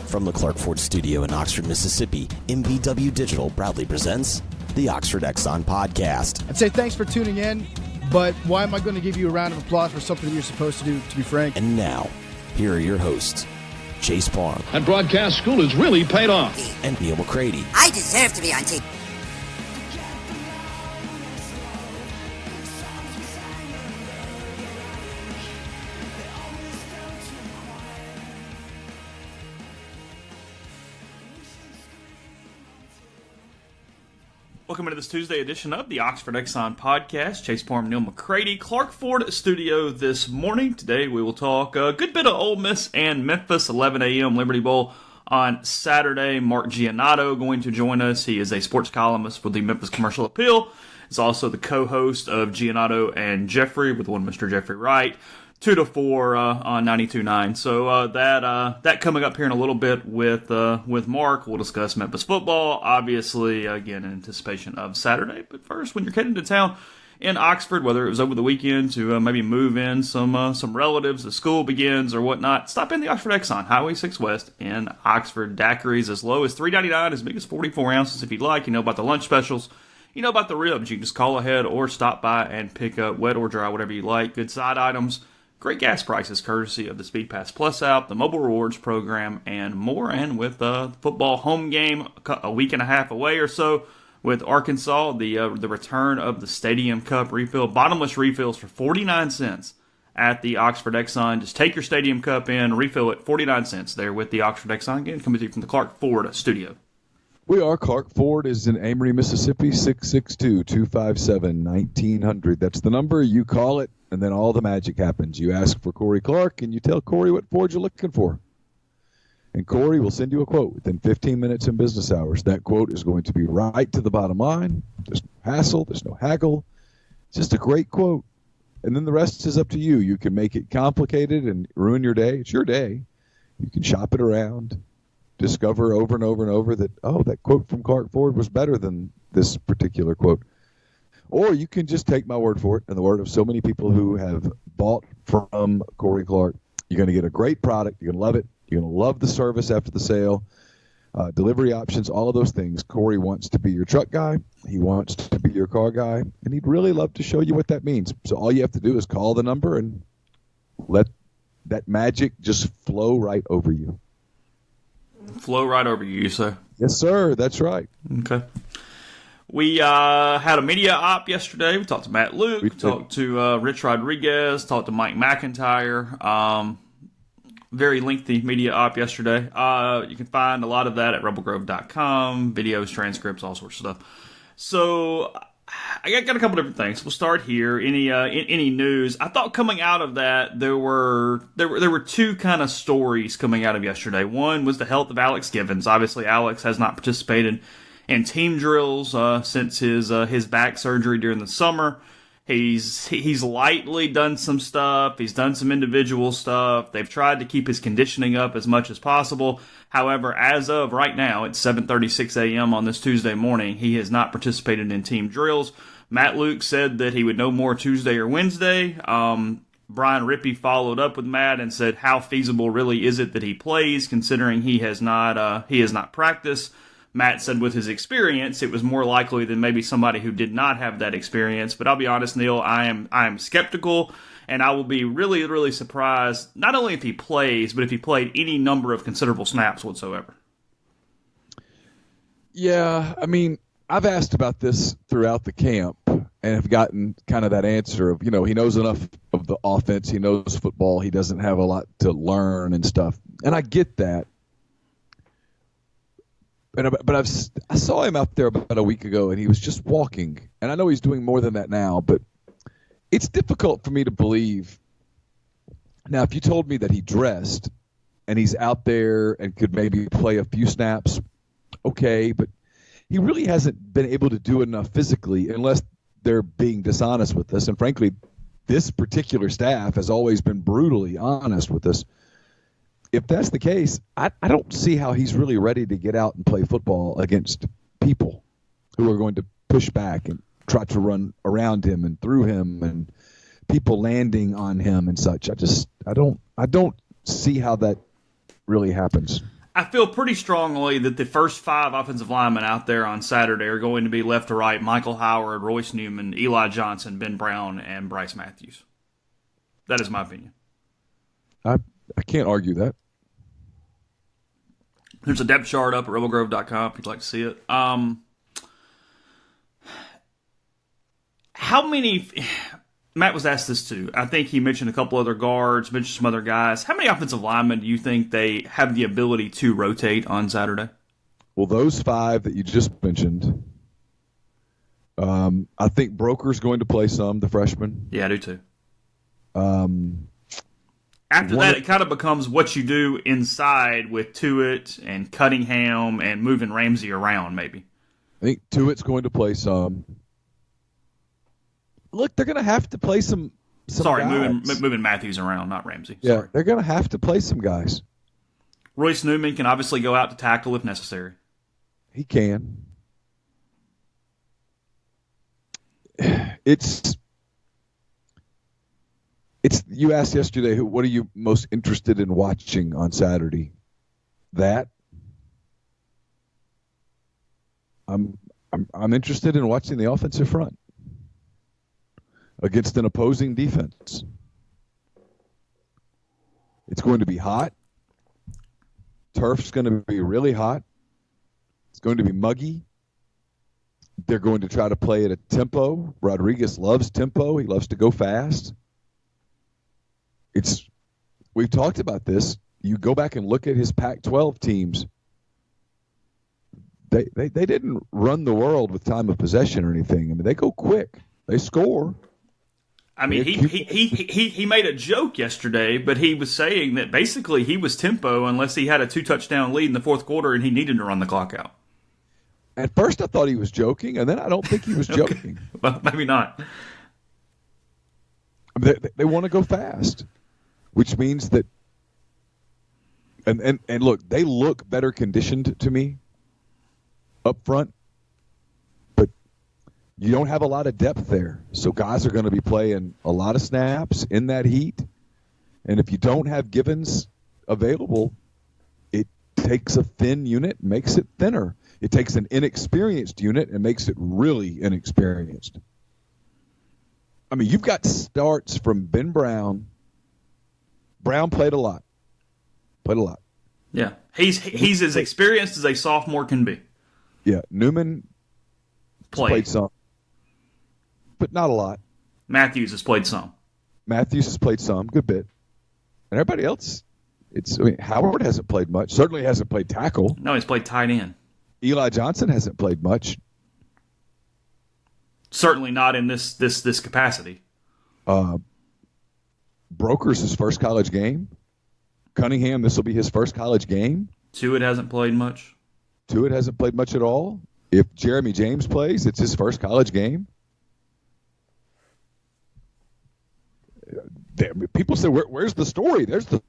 From the Clark Ford Studio in Oxford, Mississippi, MBW Digital proudly presents the Oxford Exxon Podcast. I'd say thanks for tuning in, but why am I going to give you a round of applause for something you're supposed to do, to be frank? And now, here are your hosts, Chase Parham. And broadcast school has really paid off. And Neal McCready. I deserve to be on TV. Welcome into this Tuesday edition of the Oxford Exxon Podcast. Chase Parham, Neal McCready, Clark Ford Studio this morning. Today we will talk a good bit of Ole Miss and Memphis, 11 a.m. Liberty Bowl on Saturday. Mark Giannotto going to join us. He is a sports columnist for the Memphis Commercial Appeal. He's also the co-host of Giannotto and Jeffrey with one Mr. Jeffrey Wright. 2 to 4 on 92.9. So that coming up here in a little bit with Mark. We'll discuss Memphis football, obviously, again, in anticipation of Saturday. But first, when you're heading to town in Oxford, whether it was over the weekend to maybe move in some relatives, the school begins or whatnot, stop in the Oxford Exxon, Highway 6 West in Oxford. Daiquiris as low as $3.99, as big as 44 ounces if you'd like. You know about the lunch specials. You know about the ribs. You can just call ahead or stop by and pick up wet or dry, whatever you like. Good side items. Great gas prices, courtesy of the Speed Pass Plus app, the mobile rewards program, and more. And with the football home game a week and a half away or so with Arkansas, the return of the Stadium Cup refill, bottomless refills for 49 cents at the Oxford Exxon. Just take your Stadium Cup in, refill it, 49 cents there with the Oxford Exxon. Again, coming to you from the Clark Ford Studio. We are. Clark Ford is in Amory, Mississippi, 662-257-1900. That's the number. You call it, and then all the magic happens. You ask for Corey Clark, and you tell Corey what Ford you're looking for. And Corey will send you a quote within 15 minutes in business hours. That quote is going to be right to the bottom line. There's no hassle. There's no haggle. It's just a great quote. And then the rest is up to you. You can make it complicated and ruin your day. It's your day. You can shop it around. Discover over and over and over that, that quote from Clark Ford was better than this particular quote. Or you can just take my word for it and the word of so many people who have bought from Corey Clark. You're going to get a great product. You're going to love it. You're going to love the service after the sale, delivery options, all of those things. Corey wants to be your truck guy. He wants to be your car guy, and he'd really love to show you what that means. So all you have to do is call the number and let that magic just flow right over you. Flow right over you, sir. Yes, sir. That's right. Okay. We had a media op yesterday. We talked to Matt Luke. We talked to Rich Rodriguez. Talked to Mike McIntyre. Very lengthy media op yesterday. You can find a lot of that at rebelgrove.com. Videos, transcripts, all sorts of stuff. So I got a couple different things. We'll start here. Any news? I thought coming out of that there were two kind of stories coming out of yesterday. One was the health of Alex Givens. Obviously, Alex has not participated in team drills since his back surgery during the summer. He's lightly done some stuff. He's done some individual stuff. They've tried to keep his conditioning up as much as possible. However, as of right now, it's 7:36 a.m. on this Tuesday morning. He has not participated in team drills. Matt Luke said that he would know more Tuesday or Wednesday. Brian Rippey followed up with Matt and said, how feasible really is it that he plays, considering he has not practiced. Matt said with his experience, it was more likely than maybe somebody who did not have that experience. But I'll be honest, Neal, I am skeptical, and I will be really, really surprised, not only if he plays, but if he played any number of considerable snaps whatsoever. Yeah, I mean, I've asked about this throughout the camp and have gotten kind of that answer of, he knows enough of the offense. He knows football. He doesn't have a lot to learn and stuff. And I get that. But I saw him out there about a week ago, and he was just walking. And I know he's doing more than that now, but it's difficult for me to believe. Now, if you told me that he dressed and he's out there and could maybe play a few snaps, okay, but he really hasn't been able to do enough physically unless they're being dishonest with us. And frankly, this particular staff has always been brutally honest with us. If that's the case, I don't see how he's really ready to get out and play football against people who are going to push back and try to run around him and through him and people landing on him and such. I don't see how that really happens. I feel pretty strongly that the first 5 offensive linemen out there on Saturday are going to be left to right: Michael Howard, Royce Newman, Eli Johnson, Ben Brown, and Bryce Matthews. That is my opinion. I can't argue that. There's a depth chart up at rebelgrove.com if you'd like to see it. How many... Matt was asked this too. I think he mentioned a couple other guards, mentioned some other guys. How many offensive linemen do you think they have the ability to rotate on Saturday? Well, those 5 that you just mentioned, I think Broker's going to play some, the freshman. Yeah, I do too. After that, it kind of becomes what you do inside with Tuitt and Cunningham and moving Ramsey around, maybe. I think Tuitt's going to play some. Look, they're going to have to play some Sorry, guys. moving Matthews around, not Ramsey. Yeah, Sorry. they're going to have to play some guys. Royce Newman can obviously go out to tackle if necessary. He can. It's you asked yesterday, what are you most interested in watching on Saturday? That I'm interested in watching the offensive front against an opposing defense. It's going to be hot. Turf's going to be really hot. It's going to be muggy. They're going to try to play at a tempo. Rodriguez loves tempo. He loves to go fast. We've talked about this. You go back and look at his Pac-12 teams. They didn't run the world with time of possession or anything. I mean, they go quick. They score. I mean, he made a joke yesterday, but he was saying that basically he was tempo unless he had a 2-touchdown lead in the fourth quarter and he needed to run the clock out. At first I thought he was joking, and then I don't think he was joking. Well, maybe not. I mean, they want to go fast, which means that and look, they look better conditioned to me up front, but you don't have a lot of depth there. So guys are going to be playing a lot of snaps in that heat. And if you don't have Givens available, it takes a thin unit, makes it thinner. It takes an inexperienced unit and makes it really inexperienced. I mean, you've got starts from Ben Brown. Brown played a lot. Yeah. He's as experienced as a sophomore can be. Yeah. Newman played some, but not a lot. Matthews has played some. Good bit. And everybody else, Howard hasn't played much. Certainly hasn't played tackle. No, he's played tight end. Eli Johnson hasn't played much. Certainly not in this capacity. Broker's his first college game. Cunningham, this will be his first college game. Tuitt hasn't played much. Tuitt hasn't played much at all. If Jeremy James plays, it's his first college game. People say, where's the story? There's the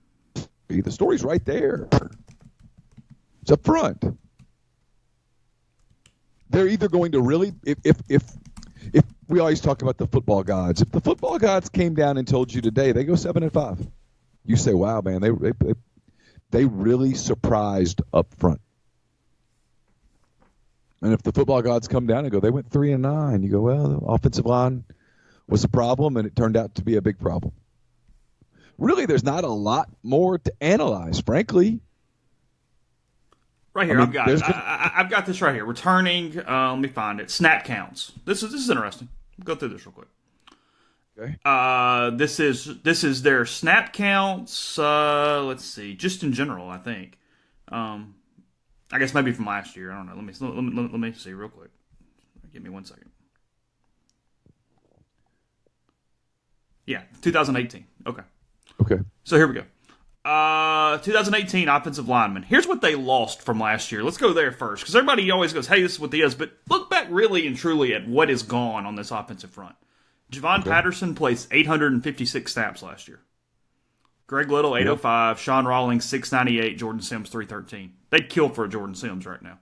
story's right there. It's up front. They're either going to really, if we always talk about the football gods, if the football gods came down and told you today they go 7-5, you say, wow, man, they really surprised up front. And if the football gods come down and go, they went 3-9, you go, well, the offensive line was a problem, and it turned out to be a big problem. Really, there's not a lot more to analyze, frankly. Right here, I've got it. I've got this right here. Returning, let me find it. Snap counts. This is interesting. Go through this real quick. Okay. This is their snap counts. Let's see, just in general, I think. I guess maybe from last year. I don't know. Let me see real quick. Give me 1 second. Yeah, 2018. Okay. So here we go. 2018 offensive linemen. Here's what they lost from last year. Let's go there first, because everybody always goes, hey, this is what they is, but look back really and truly at what is gone on this offensive front. Javon Patterson plays 856 snaps last year. Greg Little, 805. Sean Rawlings, 698. Jordan Sims, 313. They'd kill for a Jordan Sims right now.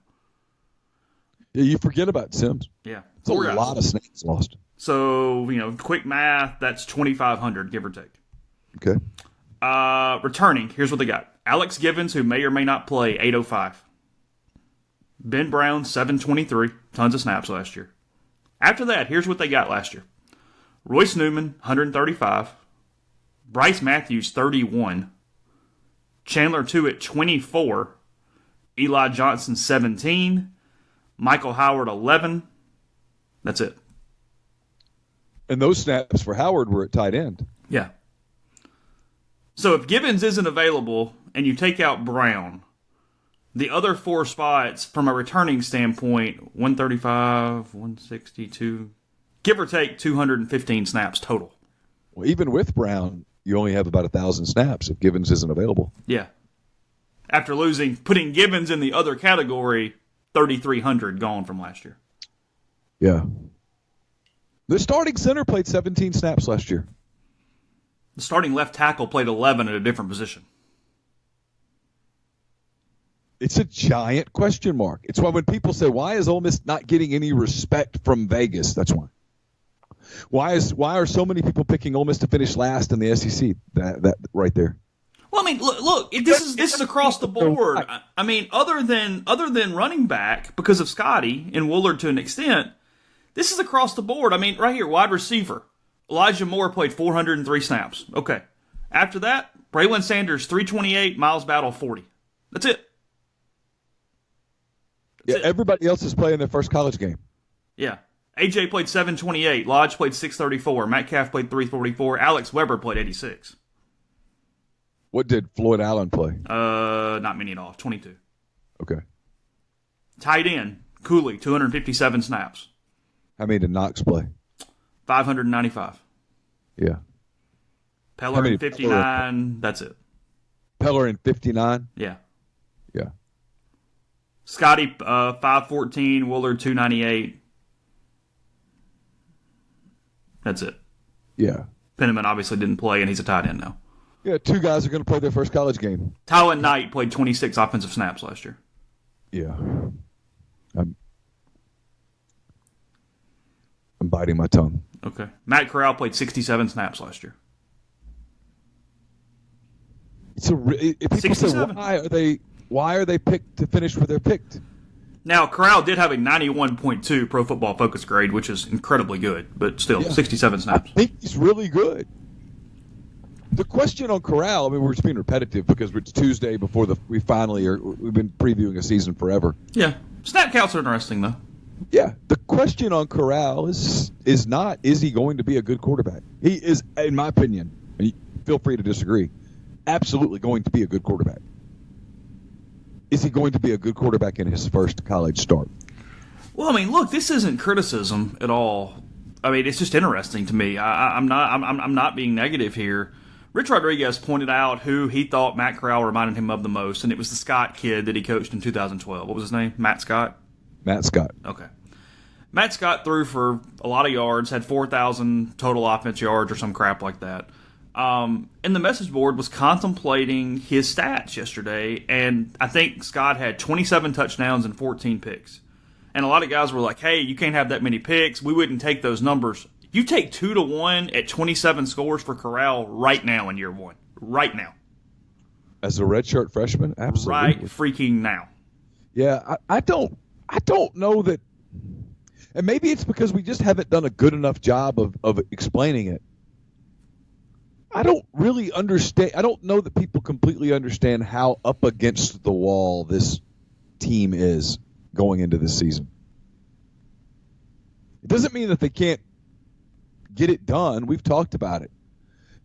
Yeah, you forget about Sims. Yeah. It's a lot of snaps lost. So, quick math, that's 2,500, give or take. Okay. Returning, here's what they got. Alex Givens, who may or may not play, 805. Ben Brown, 723. Tons of snaps last year. After that, here's what they got last year. Royce Newman, 135. Bryce Matthews, 31. Chandler Tuitt, 24. Eli Johnson, 17. Michael Howard, 11. That's it. And those snaps for Howard were at tight end. Yeah. So if Givens isn't available and you take out Brown, the other four spots from a returning standpoint, 135, 162, give or take 215 snaps total. Well, even with Brown, you only have about 1,000 snaps if Givens isn't available. Yeah. After putting Givens in the other category, 3,300 gone from last year. Yeah. The starting center played 17 snaps last year. The starting left tackle played 11 at a different position. It's a giant question mark. It's why when people say, why is Ole Miss not getting any respect from Vegas? That's why. Why are so many people picking Ole Miss to finish last in the SEC? That right there. Well, I mean, look. This is across the board. I mean, other than running back because of Scotty and Woolard to an extent, this is across the board. I mean, right here, wide receiver. Elijah Moore played 403 snaps. Okay. After that, Braylon Sanders 328, Miles Battle 40. That's it. Everybody else is playing their first college game. Yeah. AJ played 728. Lodge played 634. Metcalf played 344. Alex Weber played 86. What did Floyd Allen play? Not many at all. 22. Okay. Tight end, Cooley, 257 snaps. How many did Knox play? 595. Yeah. Pellerin, 59. That's it. Pellerin, 59? Yeah. Yeah. Scotty, 514. Woolard, 298. That's it. Yeah. Penniman obviously didn't play, and he's a tight end now. Yeah, two guys are going to play their first college game. Tylen Knight played 26 offensive snaps last year. Yeah. I'm biting my tongue. Okay. Matt Corral played 67 snaps last year. If people 67. say, why are they picked to finish where they're picked? Now, Corral did have a 91.2 Pro Football Focus grade, which is incredibly good, but still, 67 snaps. I think he's really good. The question on Corral, I mean, we're just being repetitive because it's Tuesday before we've been previewing a season forever. Yeah. Snap counts are interesting, though. Yeah. The question on Corral is not, is he going to be a good quarterback? He is, in my opinion, and feel free to disagree, absolutely going to be a good quarterback. Is he going to be a good quarterback in his first college start? Well, I mean, look, this isn't criticism at all. I mean, it's just interesting to me. I'm not being negative here. Rich Rodriguez pointed out who he thought Matt Corral reminded him of the most, and it was the Scott kid that he coached in 2012. What was his name? Matt Scott? Matt Scott. Okay. Matt Scott threw for a lot of yards, had 4,000 total offense yards or some crap like that. And the message board was contemplating his stats yesterday, and I think Scott had 27 touchdowns and 14 picks. And a lot of guys were like, hey, you can't have that many picks. We wouldn't take those numbers. You take 2-1 at 27 scores for Corral right now in year one. Right now. As a redshirt freshman? Absolutely. Right freaking now. Yeah, I don't know that. And maybe it's because we just haven't done a good enough job of explaining it. I don't really understand. I don't know that people completely understand how up against the wall this team is going into this season. It doesn't mean that they can't get it done. We've talked about it.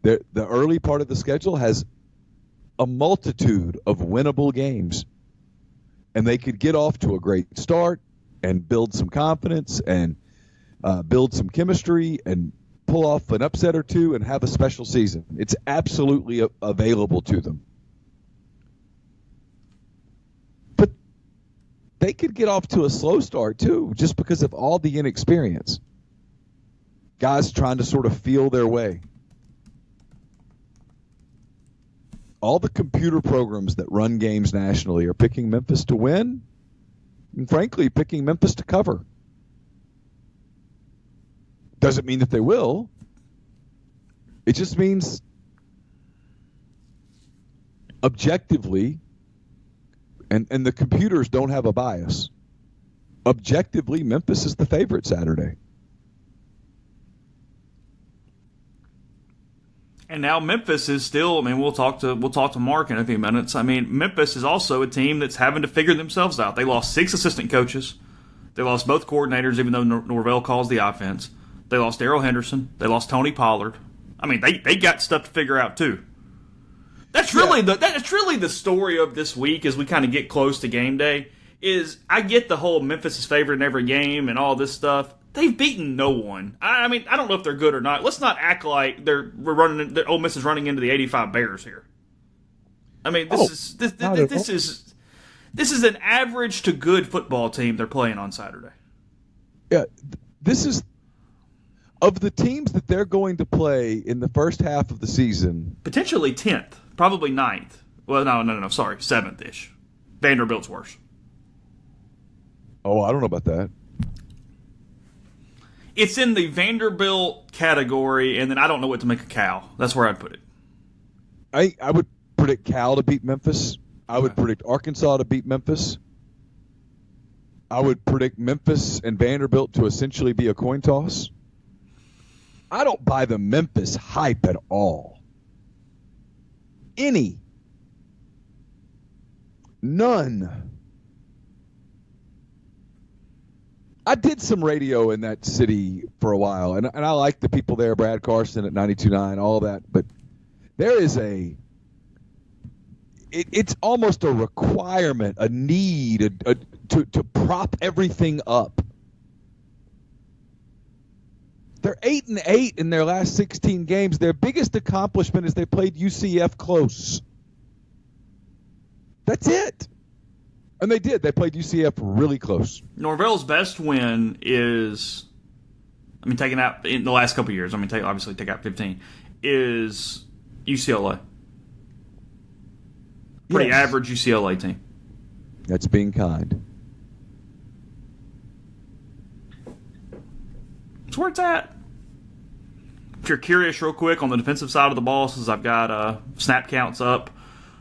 The early part of the schedule has a multitude of winnable games, and they could get off to a great start and build some confidence and build some chemistry and pull off an upset or two and have a special season. It's absolutely available to them. But they could get off to a slow start too, just because of all the inexperience. Guys trying to sort of feel their way. All the computer programs that run games nationally are picking Memphis to win and, frankly, picking Memphis to cover. Doesn't mean that they will. It just means objectively, and the computers don't have a bias, objectively, Memphis is the favorite Saturday. And now Memphis is still, I mean, we'll talk to Mark in a few minutes. I mean, Memphis is also a team that's having to figure themselves out. They lost 6 assistant coaches. They lost both coordinators, even though Norvell calls the offense. They lost Darrell Henderson. They lost Tony Pollard. I mean, they got stuff to figure out too. That's really the story of this week as we kind of get close to game day. Is I get the whole Memphis is favored in every game and all this stuff. They've beaten no one. I mean, I don't know if they're good or not. Let's not act like Ole Miss is running into the 85 Bears here. I mean, this is an average to good football team they're playing on Saturday. Yeah, this is of the teams that they're going to play in the first half of the season. Potentially 10th, probably 9th. Well, no, sorry, 7th-ish. Vanderbilt's worse. Oh, I don't know about that. It's in the Vanderbilt category, and then I don't know what to make of Cal. That's where I'd put it. I would predict Cal to beat Memphis. I would predict Arkansas to beat Memphis. I would predict Memphis and Vanderbilt to essentially be a coin toss. I don't buy the Memphis hype at all. None. I did some radio in that city for a while, and I like the people there, Brad Carson at 92.9, all that, but there is it's almost a requirement, a need to prop everything up. They're 8-8 in their last 16 games. Their biggest accomplishment is they played UCF close. That's it. And they did. They played UCF really close. Norvell's best win is, I mean, taking out in the last couple of years, obviously take out 15, is UCLA. Pretty average UCLA team. That's being kind. That's where it's at. If you're curious real quick on the defensive side of the ball, since I've got snap counts up.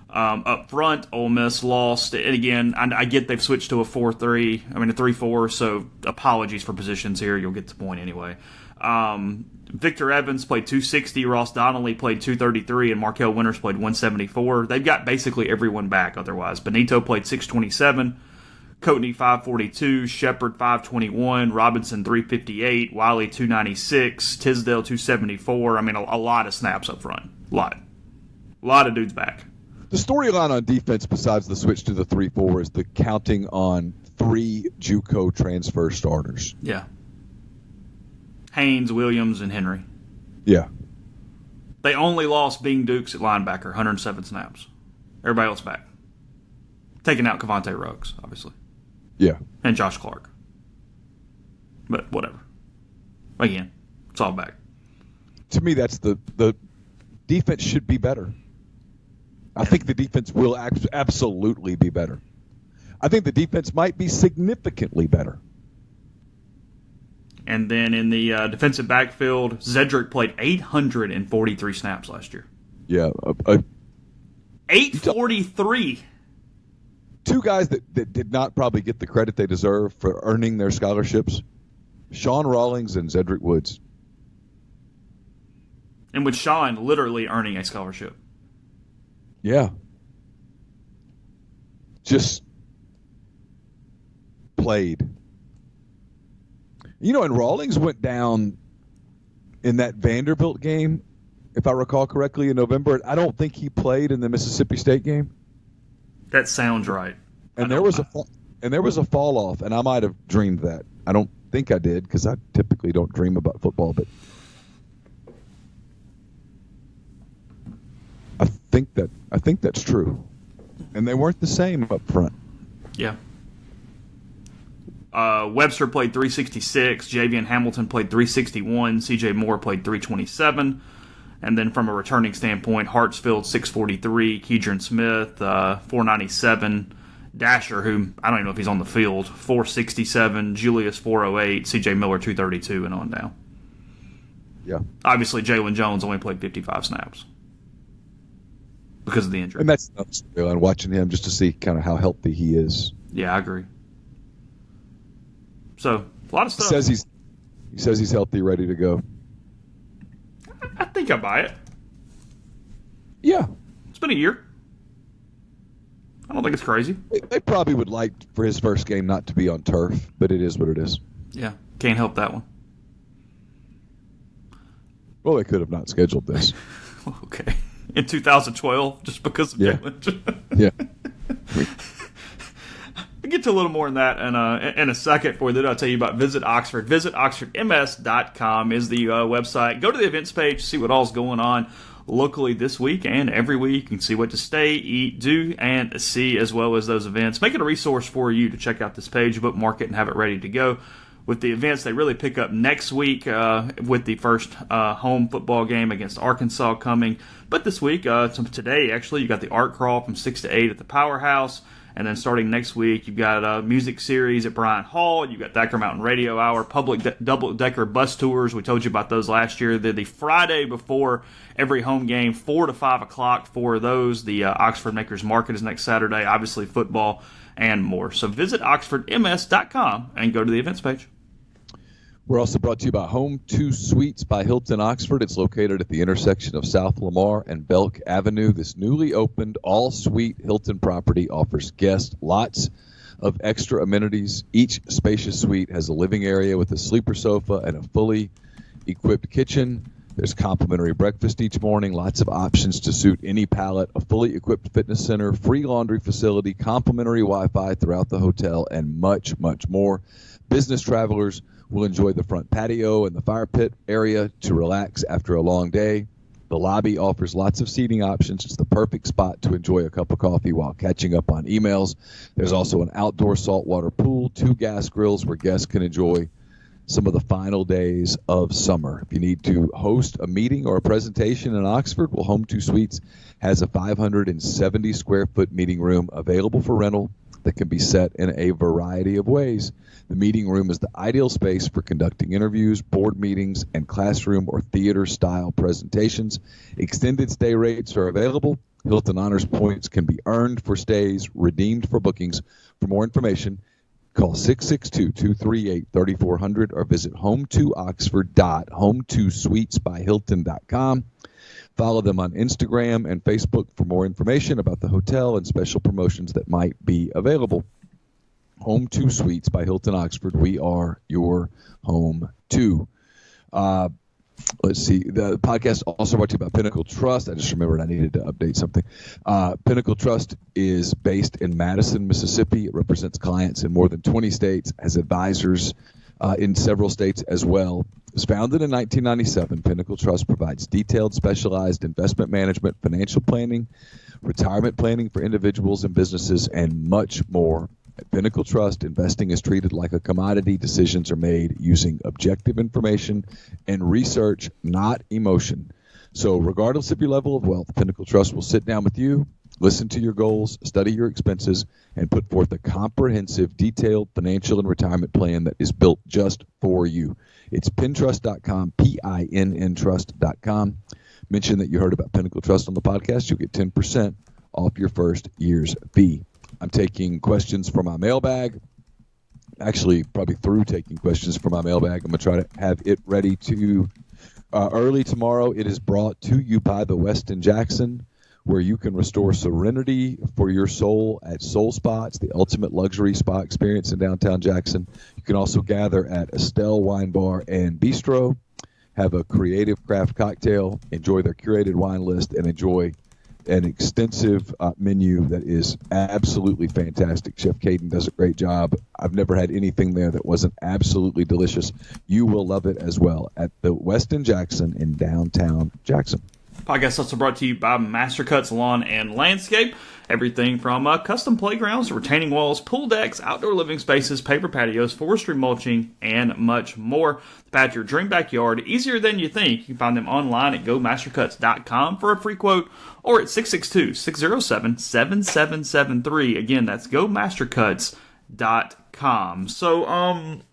Up front, Ole Miss lost. And again, I get they've switched to a 4-3, a 3-4, so apologies for positions here. You'll get the point anyway. Victor Evans played 260, Ross Donnelly played 233, and Markel Winters played 174. They've got basically everyone back otherwise. Benito played 627, Coatney 542, Shepard 521, Robinson 358, Wiley 296, Tisdale 274. A lot of snaps up front. A lot of dudes back. The storyline on defense, besides the switch to the 3-4, is the counting on 3 JUCO transfer starters. Yeah. Haynes, Williams, and Henry. Yeah. They only lost Bing Dukes at linebacker, 107 snaps. Everybody else back. Taking out Cavante Ruggs, obviously. Yeah. And Josh Clark. But whatever. Again, it's all back. To me, that's the defense should be better. I think the defense will absolutely be better. I think the defense might be significantly better. And then in the defensive backfield, Zedrick played 843 snaps last year. Yeah. 843. 2 guys that did not probably get the credit they deserve for earning their scholarships, Sean Rawlings and Zedrick Woods. And with Sean literally earning a scholarship. Yeah. Just played. And Rawlings went down in that Vanderbilt game, if I recall correctly, in November. I don't think he played in the Mississippi State game. That sounds right. And there was a fall off, and I might have dreamed that. I don't think I did, because I typically don't dream about football, but I think that's true. And they weren't the same up front. Yeah. Webster played 366. Javian Hamilton played 361. C.J. Moore played 327. And then from a returning standpoint, Hartsfield 643. Keidron Smith 497. Dasher, who I don't even know if he's on the field, 467. Julius 408. C.J. Miller 232 and on down. Yeah. Obviously, Jalen Jones only played 55 snaps. because of the injury. And that's another storyline, watching him just to see kind of how healthy he is. Yeah, I agree. So, a lot of stuff. He says he's healthy, ready to go. I think I buy it. Yeah. It's been a year. I don't think it's crazy. They probably would like for his first game not to be on turf, but it is what it is. Yeah, can't help that one. Well, they could have not scheduled this. Okay. In 2012, just because of Jalen. Yeah. We'll get to a little more on that in a second. For that, I'll tell you about Visit Oxford. VisitOxfordMS.com is the website. Go to the events page, see what all's going on locally this week and every week. You can see what to stay, eat, do, and see, as well as those events. Make it a resource for you to check out this page, bookmark it, and have it ready to go. With the events, they really pick up next week with the first home football game against Arkansas coming. But this week, today, actually, you got the art crawl from 6 to 8 at the Powerhouse. And then starting next week, you've got a music series at Bryant Hall. You've got Thacker Mountain Radio Hour, public double-decker bus tours. We told you about those last year. They're the Friday before every home game, 4 to 5 o'clock for those. The Oxford Makers Market is next Saturday. Obviously, football and more. So visit OxfordMS.com and go to the events page. We're also brought to you by Home 2 Suites by Hilton Oxford. It's located at the intersection of South Lamar and Belk Avenue. This newly opened all-suite Hilton property offers guests lots of extra amenities. Each spacious suite has a living area with a sleeper sofa and a fully equipped kitchen. There's complimentary breakfast each morning, lots of options to suit any palate, a fully equipped fitness center, free laundry facility, complimentary Wi-Fi throughout the hotel, and much, much more. Business travelers will enjoy the front patio and the fire pit area to relax after a long day. The lobby offers lots of seating options. It's the perfect spot to enjoy a cup of coffee while catching up on emails. There's also an outdoor saltwater pool, 2 gas grills where guests can enjoy some of the final days of summer. If you need to host a meeting or a presentation in Oxford, well, Home 2 Suites has a 570 square foot meeting room available for rental that can be set in a variety of ways. The meeting room is the ideal space for conducting interviews, board meetings, and classroom or theater-style presentations. Extended stay rates are available. Hilton Honors points can be earned for stays, redeemed for bookings. For more information, call 662-238-3400 or visit home2oxford.home2suitesbyhilton.com. Follow them on Instagram and Facebook for more information about the hotel and special promotions that might be available. Home 2 Suites by Hilton Oxford. We are your home too. Let's see. The podcast also brought to you by Pinnacle Trust. I just remembered I needed to update something. Pinnacle Trust is based in Madison, Mississippi. It represents clients in more than 20 states, has advisors in several states as well. It was founded in 1997. Pinnacle Trust provides detailed, specialized investment management, financial planning, retirement planning for individuals and businesses, and much more. At Pinnacle Trust, investing is treated like a commodity. Decisions are made using objective information and research, not emotion. So regardless of your level of wealth, Pinnacle Trust will sit down with you, listen to your goals, study your expenses, and put forth a comprehensive, detailed financial and retirement plan that is built just for you. It's pintrust.com, P-I-N-N trust.com. Mention that you heard about Pinnacle Trust on the podcast. You'll get 10% off your first year's fee. I'm taking questions from my mailbag. Actually, probably through taking questions from my mailbag. I'm going to try to have it ready to early tomorrow. It is brought to you by the Westin Jackson, where you can restore serenity for your soul at Soul Spa. It's the ultimate luxury spa experience in downtown Jackson. You can also gather at Estelle Wine Bar and Bistro, have a creative craft cocktail, enjoy their curated wine list, and enjoy an extensive menu that is absolutely fantastic. Chef Caden does a great job. I've never had anything there that wasn't absolutely delicious. You will love it as well at the Westin Jackson in downtown Jackson. Podcast also brought to you by Master Cuts Lawn and Landscape. Everything from custom playgrounds, retaining walls, pool decks, outdoor living spaces, paper patios, forestry mulching, and much more. The path to your dream backyard, easier than you think. You can find them online at gomastercuts.com for a free quote or at 662-607-7773. Again, that's gomastercuts.com. So, what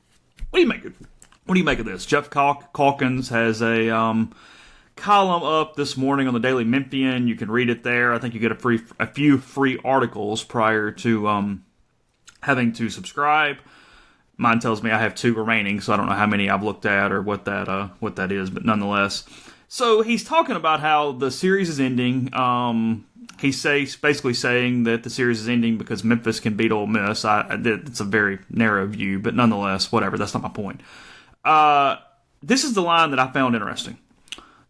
do you make of this? Jeff Calkins has a column up this morning on the Daily Memphian. You can read it there. I think you get a few free articles prior to having to subscribe. Mine tells me I have 2 remaining, so I don't know how many I've looked at or what that is, but nonetheless. So he's talking about how the series is ending. He's basically saying that the series is ending because Memphis can beat Ole Miss. It's a very narrow view, but nonetheless, whatever. That's not my point. This is the line that I found interesting.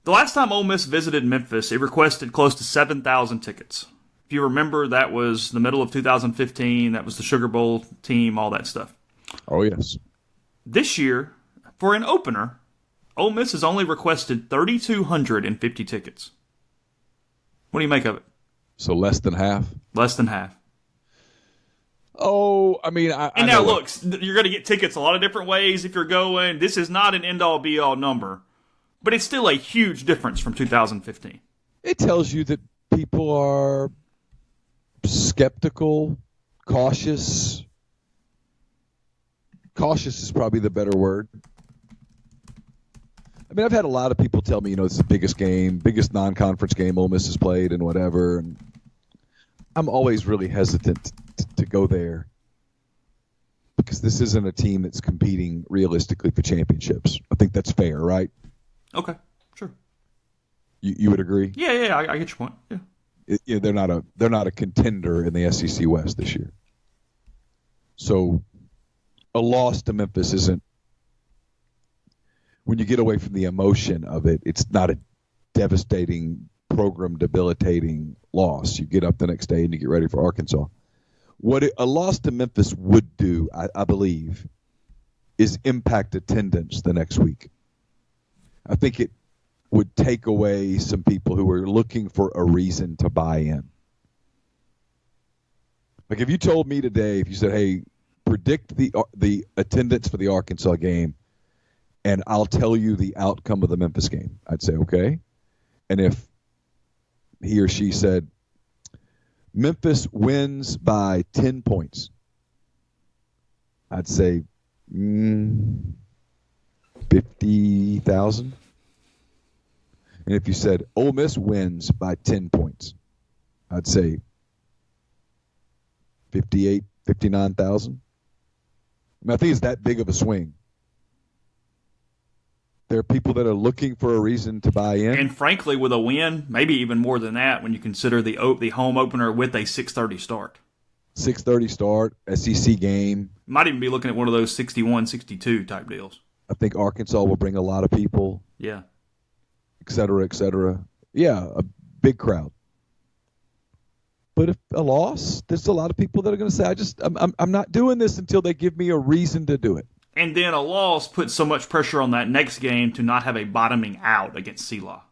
The last time Ole Miss visited Memphis, it requested close to 7,000 tickets. If you remember, that was the middle of 2015. That was the Sugar Bowl team, all that stuff. Oh, yes. This year, for an opener, Ole Miss has only requested 3,250 tickets. What do you make of it? So less than half? Less than half. Oh, I mean, and now, look, you're going to get tickets a lot of different ways if you're going. This is not an end-all, be-all number, but it's still a huge difference from 2015. It tells you that people are skeptical, cautious. Cautious is probably the better word. I mean, I've had a lot of people tell me, it's the biggest non-conference game Ole Miss has played and whatever, and I'm always really hesitant to go there because this isn't a team that's competing realistically for championships. I think that's fair, right? Okay, sure. You would agree? Yeah, I get your point. Yeah. They're not a contender in the SEC West this year. So a loss to Memphis isn't, when you get away from the emotion of it, it's not a devastating, program debilitating loss. You get up the next day and you get ready for Arkansas. What a loss to Memphis would do, I believe, is impact attendance the next week. I think it would take away some people who are looking for a reason to buy in. Like if you told me today, if you said, hey, predict the attendance for the Arkansas game, and I'll tell you the outcome of the Memphis game, I'd say, okay. And if he or she said, Memphis wins by 10 points, I'd say 50,000. And if you said Ole Miss wins by 10 points, I'd say 59,000. I mean, I think it's that big of a swing. There are people that are looking for a reason to buy in. And frankly, with a win, maybe even more than that when you consider the home opener with a 6:30 start. 6:30 start, SEC game. Might even be looking at one of those 61, 62 type deals. I think Arkansas will bring a lot of people. Yeah. Et cetera, et cetera. Yeah, a big crowd. But if a loss, there's a lot of people that are going to say, I'm not doing this until they give me a reason to do it. And then a loss puts so much pressure on that next game to not have a bottoming out against CeeLa.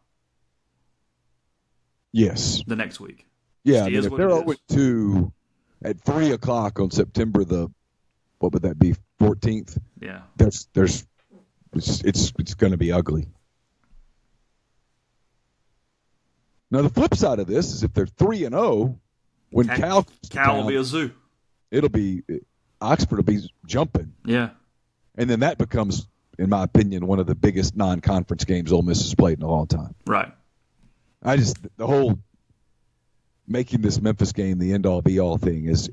Yes. The next week. Yeah, I mean, if they're 0-2 at 3 o'clock on September what would that be, 14th? Yeah. It's going to be ugly. Now, the flip side of this is if they're 3-0, when Cal will be a zoo. Oxford will be jumping. Yeah. And then that becomes, in my opinion, one of the biggest non-conference games Ole Miss has played in a long time. Right. The whole making this Memphis game the end-all be-all thing is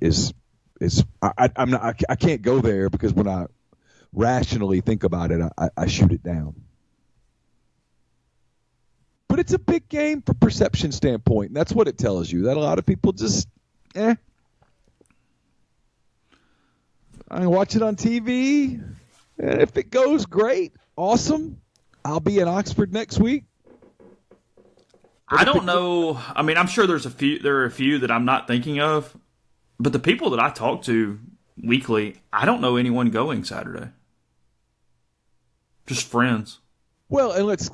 I can't go there because when I rationally think about it, I shoot it down. But it's a big game from perception standpoint, and that's what it tells you, that a lot of people just, I watch it on TV, and if it goes great, awesome. I'll be in Oxford next week. I don't know. I mean, I'm sure there are a few that I'm not thinking of, but the people that I talk to weekly, I don't know anyone going Saturday. Just friends. Well, and let's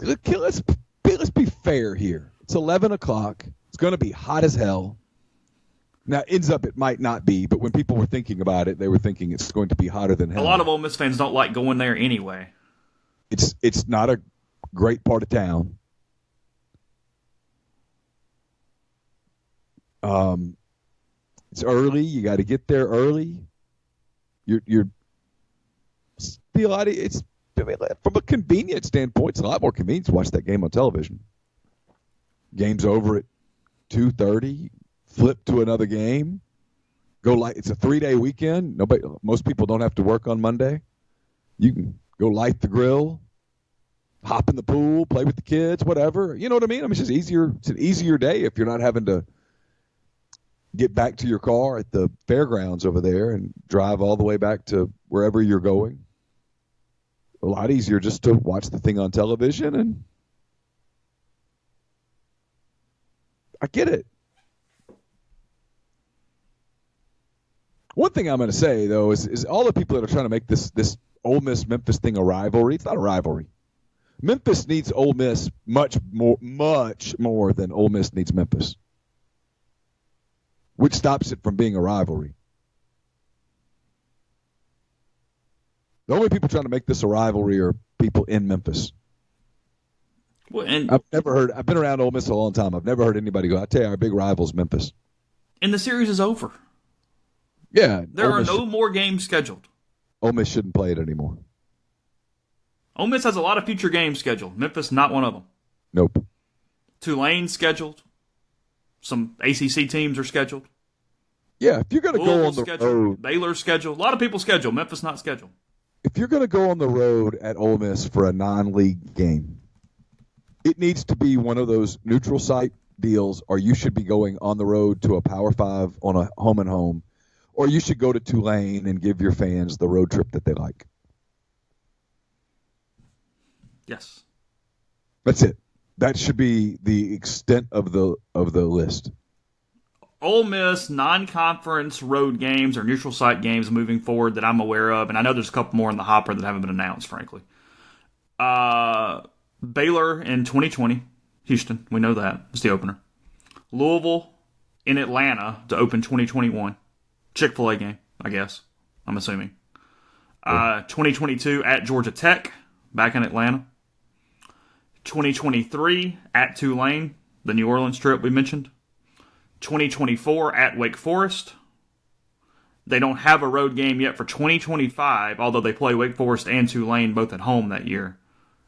be fair here. It's 11 o'clock. It's going to be hot as hell. Now, ends up it might not be, but when people were thinking about it, they were thinking it's going to be hotter than hell. A lot of Ole Miss fans don't like going there anyway. It's not a great part of town. It's early. You got to get there early. From a convenience standpoint, it's a lot more convenient to watch that game on television. Game's over at 2:30. Flip to another game. It's a 3-day weekend. Most people don't have to work on Monday. You can go light the grill, hop in the pool, play with the kids, whatever. You know what I mean? It's just easier. It's an easier day if you're not having to get back to your car at the fairgrounds over there and drive all the way back to wherever you're going. A lot easier just to watch the thing on television, and I get it. One thing I'm going to say, though, is all the people that are trying to make this Ole Miss Memphis thing a rivalry. It's not a rivalry. Memphis needs Ole Miss much more than Ole Miss needs Memphis, which stops it from being a rivalry. The only people trying to make this a rivalry are people in Memphis. Well, and I've been around Ole Miss a long time. I've never heard anybody go, I tell you, our big rival's Memphis. And the series is over. Yeah. There are no more games scheduled. Ole Miss shouldn't play it anymore. Ole Miss has a lot of future games scheduled. Memphis, not one of them. Nope. Tulane scheduled. Some ACC teams are scheduled. Yeah, if you're going to go on the road. Baylor scheduled. A lot of people scheduled. Memphis not scheduled. If you're going to go on the road at Ole Miss for a non-league game, it needs to be one of those neutral site deals, or you should be going on the road to a Power 5 on a home and home, or you should go to Tulane and give your fans the road trip that they like. Yes. That's it. That should be the extent of the list. Ole Miss non-conference road games or neutral site games moving forward that I'm aware of, and I know there's a couple more in the hopper that haven't been announced, frankly. Baylor in 2020, Houston, we know that. It's the opener. Louisville in Atlanta to open 2021. Chick-fil-A game, I guess. I'm assuming. 2022 at Georgia Tech, back in Atlanta. 2023 at Tulane, the New Orleans trip we mentioned. 2024 at Wake Forest. They don't have a road game yet for 2025, although they play Wake Forest and Tulane both at home that year.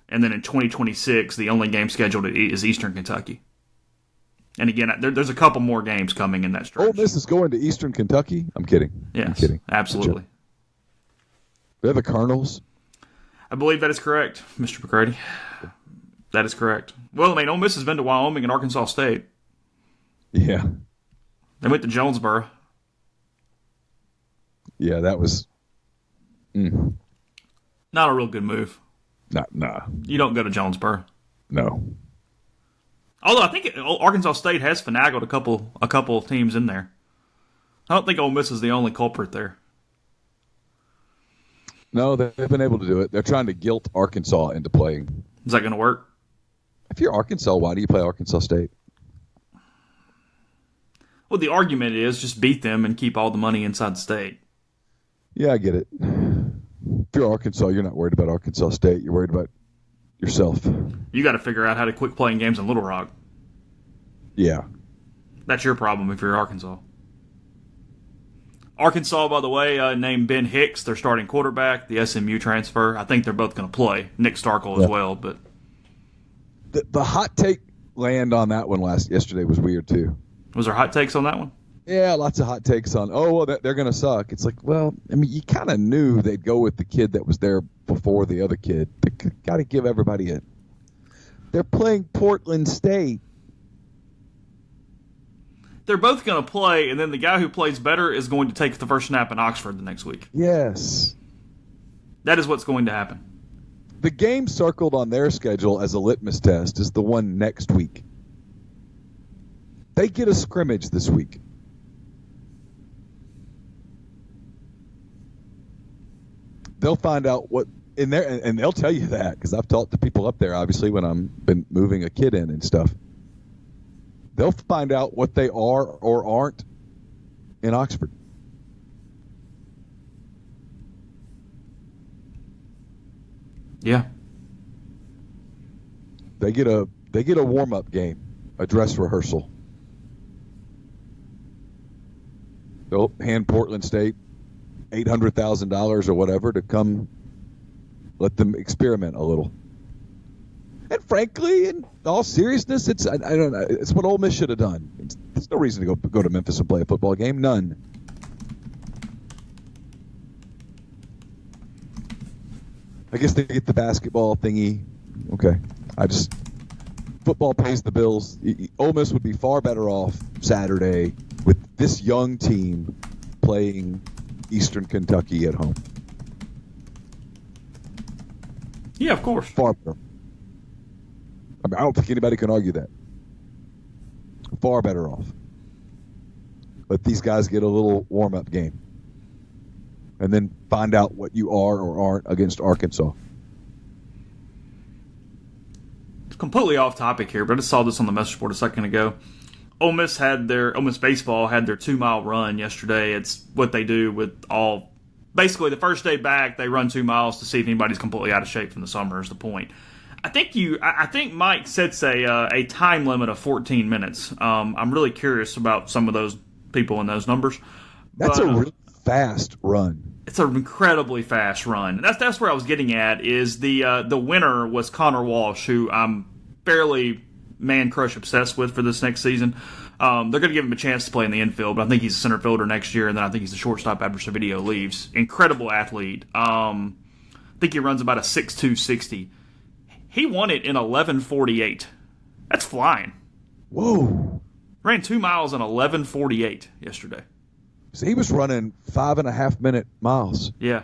And then in 2026, the only game scheduled is Eastern Kentucky. And again, there's a couple more games coming in that stretch. Ole Miss is going to Eastern Kentucky? I'm kidding. Yes, I'm kidding. Absolutely. They're the Colonels? I believe that is correct, Mr. McCready. That is correct. Well, I mean, Ole Miss has been to Wyoming and Arkansas State. Yeah. They went to Jonesboro. Yeah, that was... Not a real good move. Nah. You don't go to Jonesboro. No. Although I think Arkansas State has finagled a couple of teams in there. I don't think Ole Miss is the only culprit there. No, they've been able to do it. They're trying to guilt Arkansas into playing. Is that going to work? If you're Arkansas, why do you play Arkansas State? Well, the argument is just beat them and keep all the money inside the state. Yeah, I get it. If you're Arkansas, you're not worried about Arkansas State. You're worried about yourself. You got to figure out how to quit playing games in Little Rock. Yeah. That's your problem if you're Arkansas. Arkansas, by the way, named Ben Hicks their starting quarterback, the SMU transfer. I think they're both going to play. Nick Starkel as well. But the hot take land on that one yesterday was weird, too. Was there hot takes on that one? Yeah, lots of hot takes on, they're going to suck. It's like, well, I mean, you kind of knew they'd go with the kid that was there before the other kid. They got to give everybody it. They're playing Portland State. They're both going to play, and then the guy who plays better is going to take the first snap in Oxford the next week. Yes. That is what's going to happen. The game circled on their schedule as a litmus test is the one next week. They get a scrimmage this week. They'll find out what in there, and they'll tell you that because I've talked to people up there, obviously, when I've been moving a kid in and stuff. They'll find out what they are or aren't in Oxford. Yeah. They get a warm-up game, a dress rehearsal. They'll hand Portland State $800,000 or whatever to come let them experiment a little. And frankly, in all seriousness, I don't know. It's what Ole Miss should have done. There's no reason to go to Memphis and play a football game. None. I guess they get the basketball thingy. Okay. Football pays the bills. Ole Miss would be far better off Saturday with this young team playing Eastern Kentucky at home. Yeah, of course. Far better. I mean, I don't think anybody can argue that. Far better off. Let these guys get a little warm-up game. And then find out what you are or aren't against Arkansas. Completely off topic here, but I just saw this on the message board a second ago. Ole Miss baseball had their 2-mile run yesterday. It's what they do with all. Basically, the first day back, they run 2 miles to see if anybody's completely out of shape from the summer. Is the point? I think Mike sets a time limit of 14 minutes. I'm really curious about some of those people and those numbers. That's a really fast run. It's an incredibly fast run. That's where I was getting at. Is the winner was Connor Walsh, who I'm fairly man crush obsessed with for this next season. They're going to give him a chance to play in the infield, but I think he's a center fielder next year, and then I think he's the shortstop after Savidio leaves. Incredible athlete. I think he runs about a 6'2", 60. He won it in 11:48. That's flying. Whoa! Ran 2 miles in 11:48 yesterday. So he was running 5.5-minute miles. Yeah.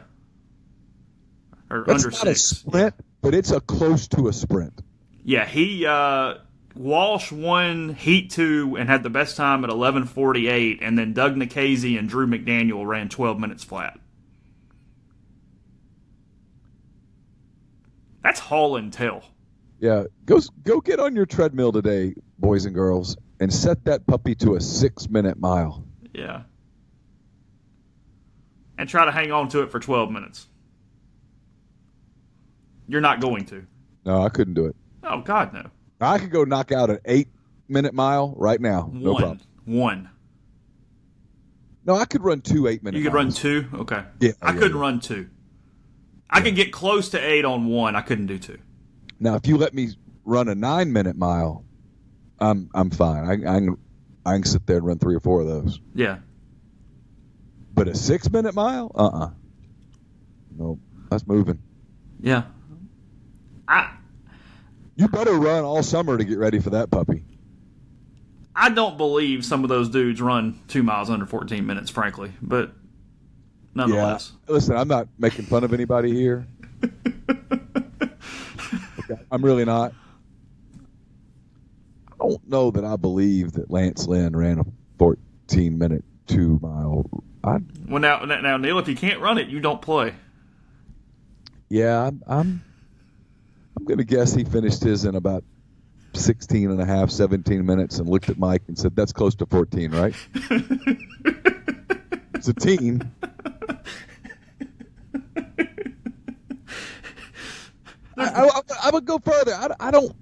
Or That's under not 6. a sprint, but it's close to a sprint. Yeah, Walsh won Heat 2 and had the best time at 11:48, and then Doug Nikhazy and Drew McDaniel ran 12 minutes flat. That's haul and tail. Yeah, go get on your treadmill today, boys and girls, and set that puppy to a 6-minute mile. Yeah. And try to hang on to it for 12 minutes. You're not going to. No, I couldn't do it. Oh, God, no. I could go knock out an 8-minute mile right now. No problem. One. No, I could run 2 8-minute miles. You could run 2? Okay. Yeah. I couldn't run 2. I could get close to 8 on 1. I couldn't do 2. Now, if you let me run a 9-minute mile, I'm fine. I can sit there and run 3 or 4 of those. Yeah. But a 6-minute mile? Nope. That's moving. Yeah. You better run all summer to get ready for that puppy. I don't believe some of those dudes run 2 miles under 14 minutes, frankly. But nonetheless. Yeah. Listen, I'm not making fun of anybody here. Okay, I'm really not. I don't know that I believe that Lance Lynn ran a 14-minute 2-mile. Well, now, Neil, if you can't run it, you don't play. Yeah, I'm going to guess he finished his in about 16 and a half, 17 minutes and looked at Mike and said, that's close to 14, right? It's a team. I would go further. I don't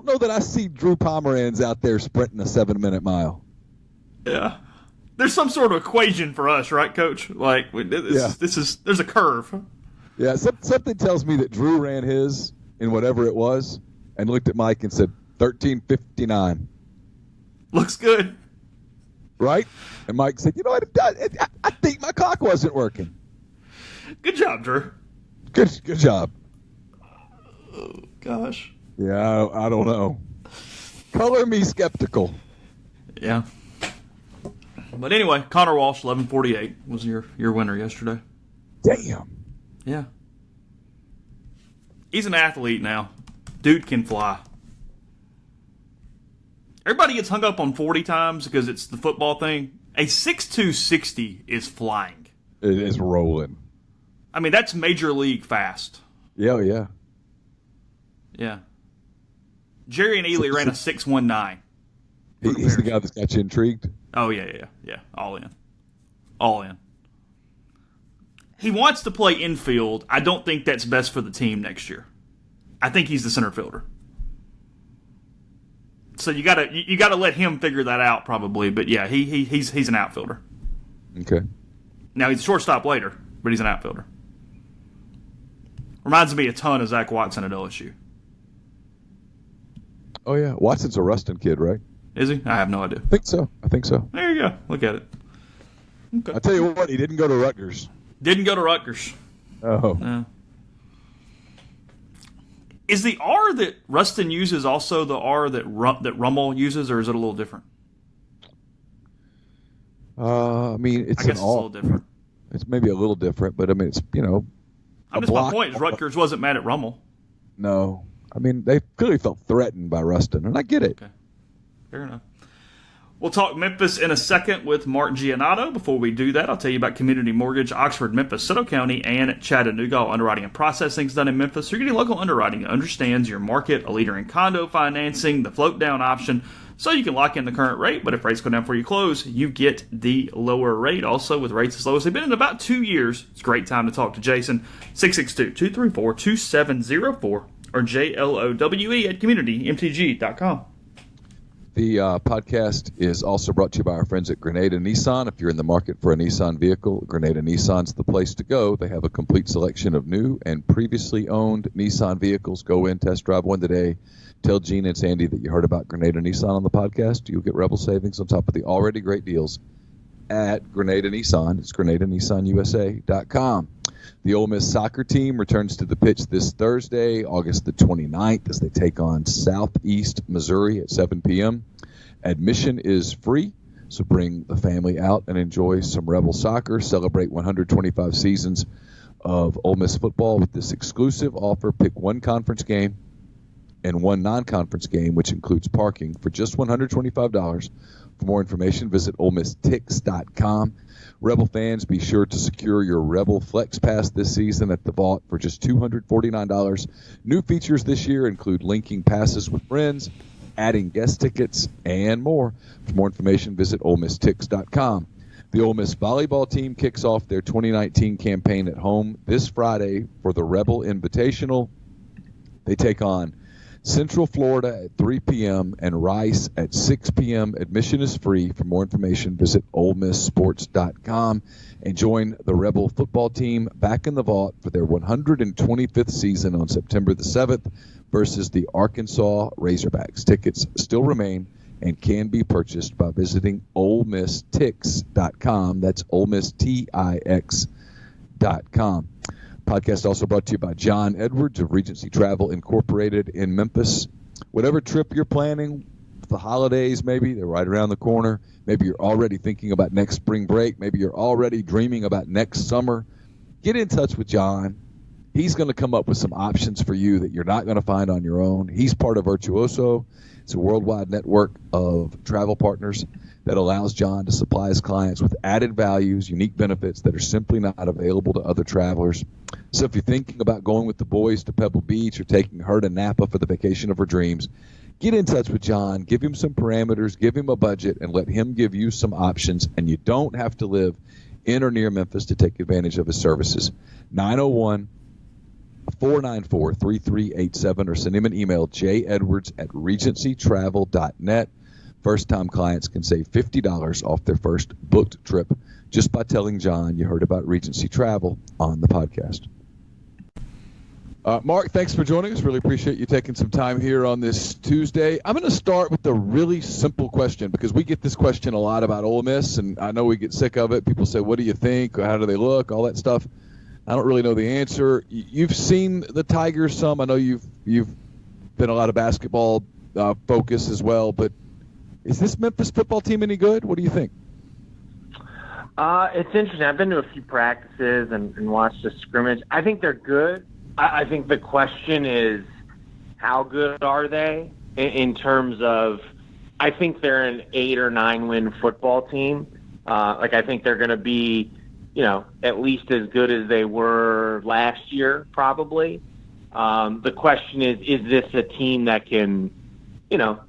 know that I see Drew Pomeranz out there sprinting a 7-minute mile. Yeah. There's some sort of equation for us, right, Coach? Like, there's a curve. Yeah, something tells me that Drew ran his in whatever it was and looked at Mike and said, 13:59. Looks good. Right? And Mike said, you know what, I think my clock wasn't working. Good job, Drew. Good job. Oh, gosh. Yeah, I don't know. Color me skeptical. Yeah. But anyway, Connor Walsh, 11:48 was your winner yesterday. Damn. Yeah. He's an athlete now. Dude can fly. Everybody gets hung up on 40 times because it's the football thing. A 6'2", 60 is flying. It is rolling. I mean, that's major league fast. Yeah. Yeah. Jerry and Ely ran a 6'19". He's the guy that's got you intrigued? Oh, yeah. All in. He wants to play infield. I don't think that's best for the team next year. I think he's the center fielder. So you gotta let him figure that out probably. But yeah, he's an outfielder. Okay. Now he's a shortstop later, but he's an outfielder. Reminds me a ton of Zach Watson at LSU. Oh, yeah. Watson's a Ruston kid, right? Is he? I have no idea. I think so. There you go. Look at it. Okay. I'll tell you what, he didn't go to Rutgers. Didn't go to Rutgers. Oh. No. Is the R that Ruston uses also the R that Rummel uses, or is it a little different? I mean, I guess it's a little different. It's maybe a little different, but I mean, it's, My point is Rutgers wasn't mad at Rummel. No. I mean, they clearly felt threatened by Ruston, and I get it. Okay. Fair enough. We'll talk Memphis in a second with Mark Giannotto. Before we do that, I'll tell you about Community Mortgage, Oxford, Memphis, Soto County, and Chattanooga. All underwriting and processing is done in Memphis. You're getting local underwriting that understands your market, a leader in condo financing, the float down option, so you can lock in the current rate. But if rates go down before you close, you get the lower rate. Also, with rates as low as they've been in about 2 years, it's a great time to talk to Jason. 662-234-2704 or JLOWE@communitymtg.com. The podcast is also brought to you by our friends at Grenada Nissan. If you're in the market for a Nissan vehicle, Grenada Nissan's the place to go. They have a complete selection of new and previously owned Nissan vehicles. Go in, test drive one today. Tell Gene and Sandy that you heard about Grenada Nissan on the podcast. You'll get Rebel savings on top of the already great deals at Grenada Nissan. It's GrenadaNissanUSA.com. The Ole Miss soccer team returns to the pitch this Thursday, August the 29th, as they take on Southeast Missouri at 7 p.m. Admission is free, so bring the family out and enjoy some Rebel soccer. Celebrate 125 seasons of Ole Miss football with this exclusive offer. Pick one conference game and one non-conference game, which includes parking, for just $125. For more information, visit OleMissTix.com. Rebel fans, be sure to secure your Rebel Flex Pass this season at the Vault for just $249. New features this year include linking passes with friends, adding guest tickets, and more. For more information, visit OleMissTix.com. The Ole Miss volleyball team kicks off their 2019 campaign at home this Friday for the Rebel Invitational. They take on Central Florida at 3 p.m. and Rice at 6 p.m. Admission is free. For more information, visit OleMissSports.com and join the Rebel football team back in the Vault for their 125th season on September the 7th versus the Arkansas Razorbacks. Tickets still remain and can be purchased by visiting OleMissTix.com. That's OleMissTix.com. Podcast also brought to you by John Edwards of Regency Travel Incorporated in Memphis. Whatever trip you're planning, the holidays maybe, they're right around the corner. Maybe you're already thinking about next spring break. Maybe you're already dreaming about next summer. Get in touch with John. He's going to come up with some options for you that you're not going to find on your own. He's part of Virtuoso. It's a worldwide network of travel partners that allows John to supply his clients with added values, unique benefits that are simply not available to other travelers. So if you're thinking about going with the boys to Pebble Beach or taking her to Napa for the vacation of her dreams, get in touch with John, give him some parameters, give him a budget, and let him give you some options. And you don't have to live in or near Memphis to take advantage of his services. 901-494-3387 or send him an email, jedwards@regencytravel.net. First-time clients can save $50 off their first booked trip just by telling John you heard about Regency Travel on the podcast. Mark, thanks for joining us. Really appreciate you taking some time here on this Tuesday. I'm going to start with a really simple question because we get this question a lot about Ole Miss, and I know we get sick of it. People say, what do you think? How do they look? All that stuff. I don't really know the answer. You've seen the Tigers some. I know you've been a lot of basketball focus as well, but is this Memphis football team any good? What do you think? It's interesting. I've been to a few practices and watched a scrimmage. I think they're good. I think the question is, how good are they in terms of, I think they're an 8 or 9 win football team. I think they're going to be, at least as good as they were last year, probably. The question is this a team that can,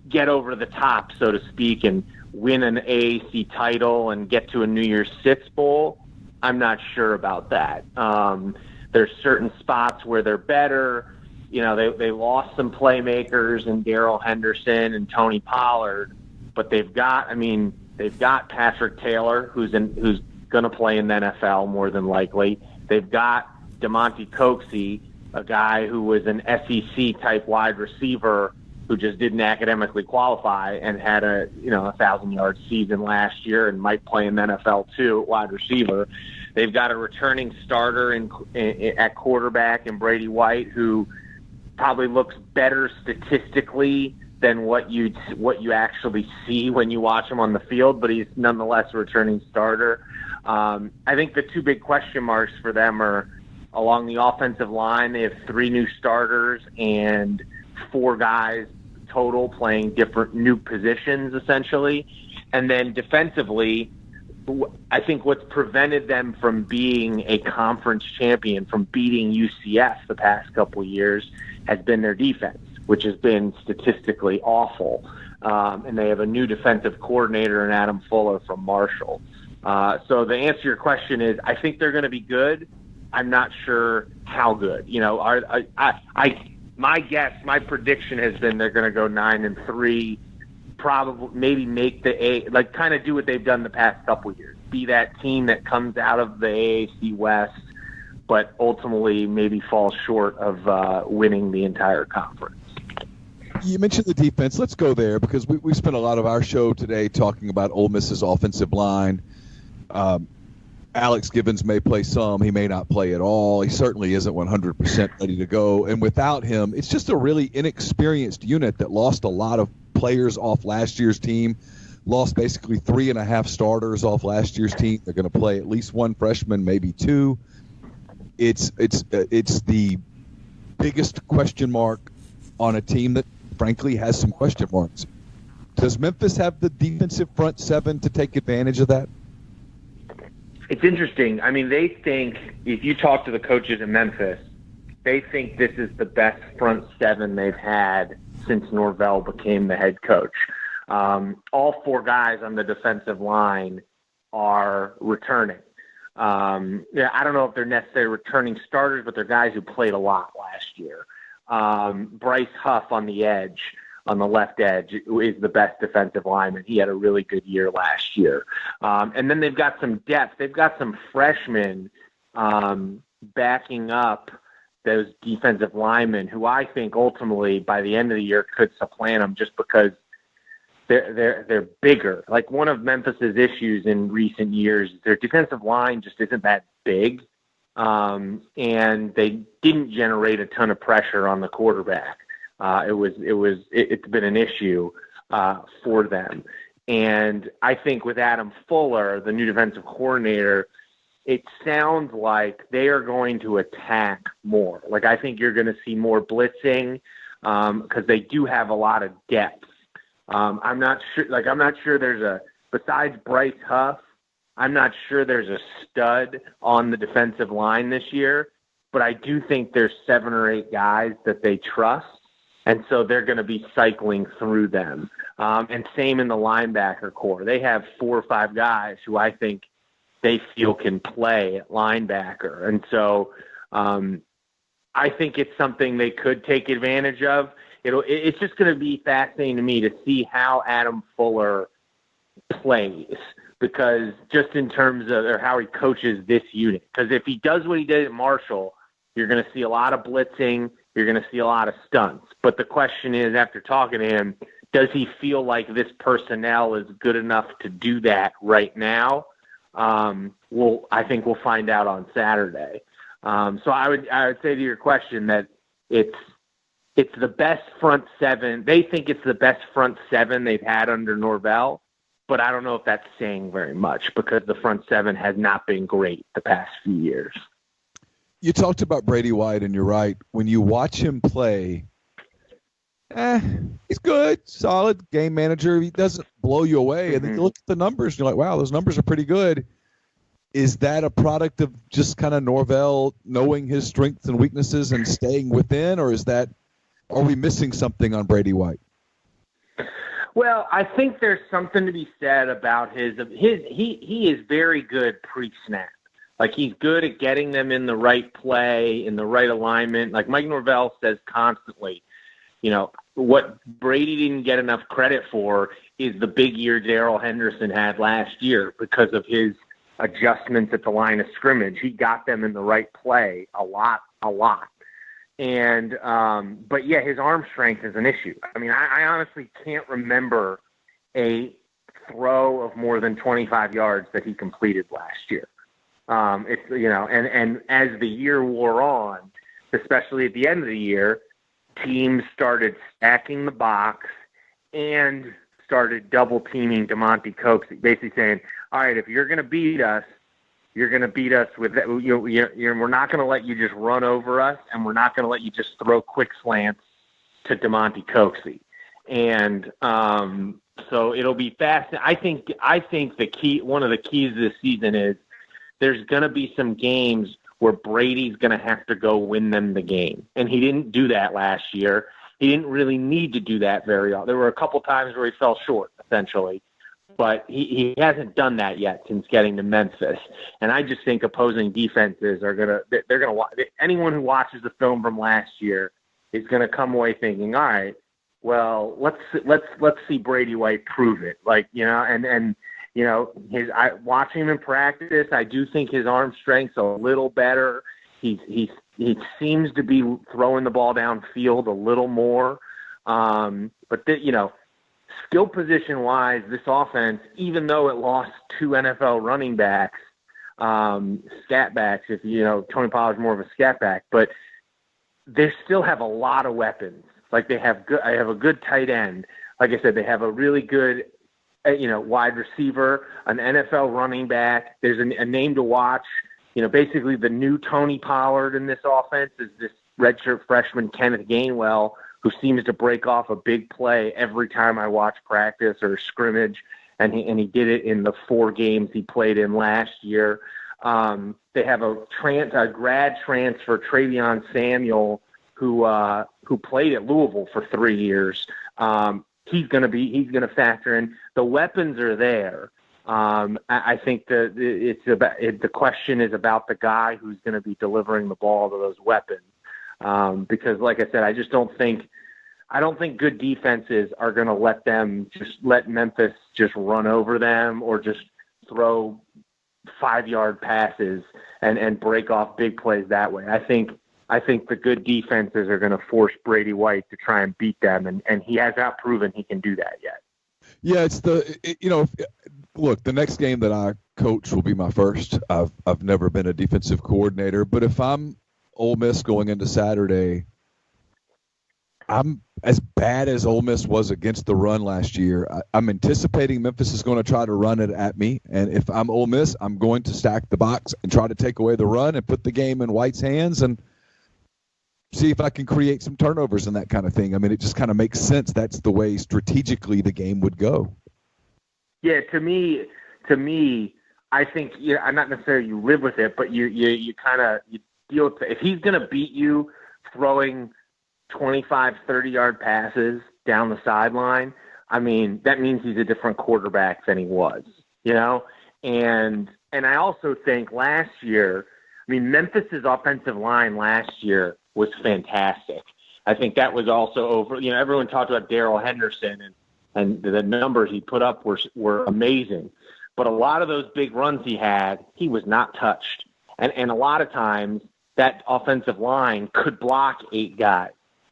get over the top, so to speak, and win an AAC title and get to a New Year's Six Bowl? I'm not sure about that. There's certain spots where they're better. They lost some playmakers in Darrell Henderson and Tony Pollard, but they've got Patrick Taylor, who's going to play in the NFL more than likely. They've got DeMonte Coxey, a guy who was an SEC type wide receiver who just didn't academically qualify and had a 1,000-yard season last year and might play in the NFL too, wide receiver. They've got a returning starter at quarterback in Brady White, who probably looks better statistically than what you actually see when you watch him on the field, but he's nonetheless a returning starter. I think the two big question marks for them are along the offensive line. They have 3 new starters and 4 guys total playing different new positions, essentially. And then defensively, I think what's prevented them from being a conference champion, from beating UCF the past couple of years, has been their defense, which has been statistically awful. And they have a new defensive coordinator in Adam Fuller from Marshall. So the answer to your question is, I think they're going to be good. I'm not sure how good. My prediction has been they're going to go 9-3, probably maybe make the kind of do what they've done the past couple of years, be that team that comes out of the AAC West, but ultimately maybe falls short of winning the entire conference. You mentioned the defense. Let's go there because we spent a lot of our show today talking about Ole Miss's offensive line. Alex Gibbons may play some. He may not play at all. He certainly isn't 100% ready to go. And without him, it's just a really inexperienced unit that lost a lot of players off last year's team, lost basically 3.5 starters off last year's team. They're going to play at least 1 freshman, maybe 2. It's the biggest question mark on a team that, frankly, has some question marks. Does Memphis have the defensive front 7 to take advantage of that? It's interesting. I mean, they think, if you talk to the coaches in Memphis, they think this is the best front 7 they've had since Norvell became the head coach. All 4 guys on the defensive line are returning. I don't know if they're necessarily returning starters, but they're guys who played a lot last year. Bryce Huff on the edge, on the left edge, is the best defensive lineman. He had a really good year last year. And then they've got some depth. They've got some freshmen backing up those defensive linemen who I think ultimately by the end of the year could supplant them just because they're bigger. Like, one of Memphis's issues in recent years, their defensive line just isn't that big. And they didn't generate a ton of pressure on the quarterback. It's been an issue for them. And I think with Adam Fuller, the new defensive coordinator, it sounds like they are going to attack more. Like, I think you're going to see more blitzing because they do have a lot of depth. I'm not sure there's besides Bryce Huff, I'm not sure there's a stud on the defensive line this year, but I do think there's 7 or 8 guys that they trust. And so they're going to be cycling through them. And same in the linebacker core. They have 4 or 5 guys who I think they feel can play at linebacker. And so I think it's something they could take advantage of. It's just going to be fascinating to me to see how Adam Fuller plays, because just in terms of how he coaches this unit. Because if he does what he did at Marshall, you're going to see a lot of blitzing. You're going to see a lot of stunts. But the question is, after talking to him, does he feel like this personnel is good enough to do that right now? I think we'll find out on Saturday. So I would say to your question that it's the best front 7. They think it's the best front 7 they've had under Norvell, but I don't know if that's saying very much because the front 7 has not been great the past few years. You talked about Brady White, and you're right. When you watch him play, he's good, solid game manager. He doesn't blow you away. And then you look at the numbers, and you're like, wow, those numbers are pretty good. Is that a product of just kind of Norvell knowing his strengths and weaknesses and staying within, or are we missing something on Brady White? Well, I think there's something to be said about he is very good pre-snap. Like, he's good at getting them in the right play, in the right alignment. Like Mike Norvell says constantly, what Brady didn't get enough credit for is the big year Darrell Henderson had last year because of his adjustments at the line of scrimmage. He got them in the right play a lot. And but yeah, his arm strength is an issue. I mean, I honestly can't remember a throw of more than 25 yards that he completed last year. It's, and as the year wore on, especially at the end of the year, teams started stacking the box and started double teaming DeMonte Coxey, basically saying, all right, if you're going to beat us, you're going to beat us with that. We're not going to let you just run over us, and we're not going to let you just throw quick slants to DeMonte Coxey. And so it'll be fast. I think one of the keys this season is there's going to be some games where Brady's going to have to go win them the game. And he didn't do that last year. He didn't really need to do that very often. There were a couple times where he fell short, essentially. But he hasn't done that yet since getting to Memphis. And I just think opposing defenses they're going to watch. Anyone who watches the film from last year is going to come away thinking, all right, well, let's see Brady White prove it. Watching him in practice, I do think his arm strength's a little better. He seems to be throwing the ball downfield a little more. But skill position wise, this offense, even though it lost 2 NFL running backs, scat backs, Tony Pollard's more of a scat back, but they still have a lot of weapons. Like I have a good tight end. Like I said, they have a really good, wide receiver, an NFL running back. There's a name to watch. Basically the new Tony Pollard in this offense is this redshirt freshman Kenneth Gainwell, who seems to break off a big play every time I watch practice or scrimmage, and he did it in the 4 games he played in last year. They have a grad transfer, Travion Samuel, who played at Louisville for 3 years. He's going to factor in. The weapons are there. I think the question is about the guy who's going to be delivering the ball to those weapons. Because, like I said, I don't think good defenses are going to let Memphis just run over them or just throw 5-yard passes and break off big plays that way. I think the good defenses are going to force Brady White to try and beat them, and he has not proven he can do that yet. Yeah, look, the next game that I coach will be my first. I've never been a defensive coordinator, but if I'm Ole Miss going into Saturday, I'm as bad as Ole Miss was against the run last year. I'm anticipating Memphis is going to try to run it at me, and if I'm Ole Miss, I'm going to stack the box and try to take away the run and put the game in White's hands and see if I can create some turnovers and that kind of thing. I mean, it just kind of makes sense. That's the way strategically the game would go. Yeah, to me, I think I'm not necessarily you live with it, but you deal with it. If he's going to beat you throwing 25, 30-yard passes down the sideline, I mean, that means he's a different quarterback than he was, And I also think last year, Memphis's offensive line last year was fantastic. I think that was also over. Everyone talked about Darrell Henderson and the numbers he put up were amazing. But a lot of those big runs he had, he was not touched. And a lot of times that offensive line could block 8 guys.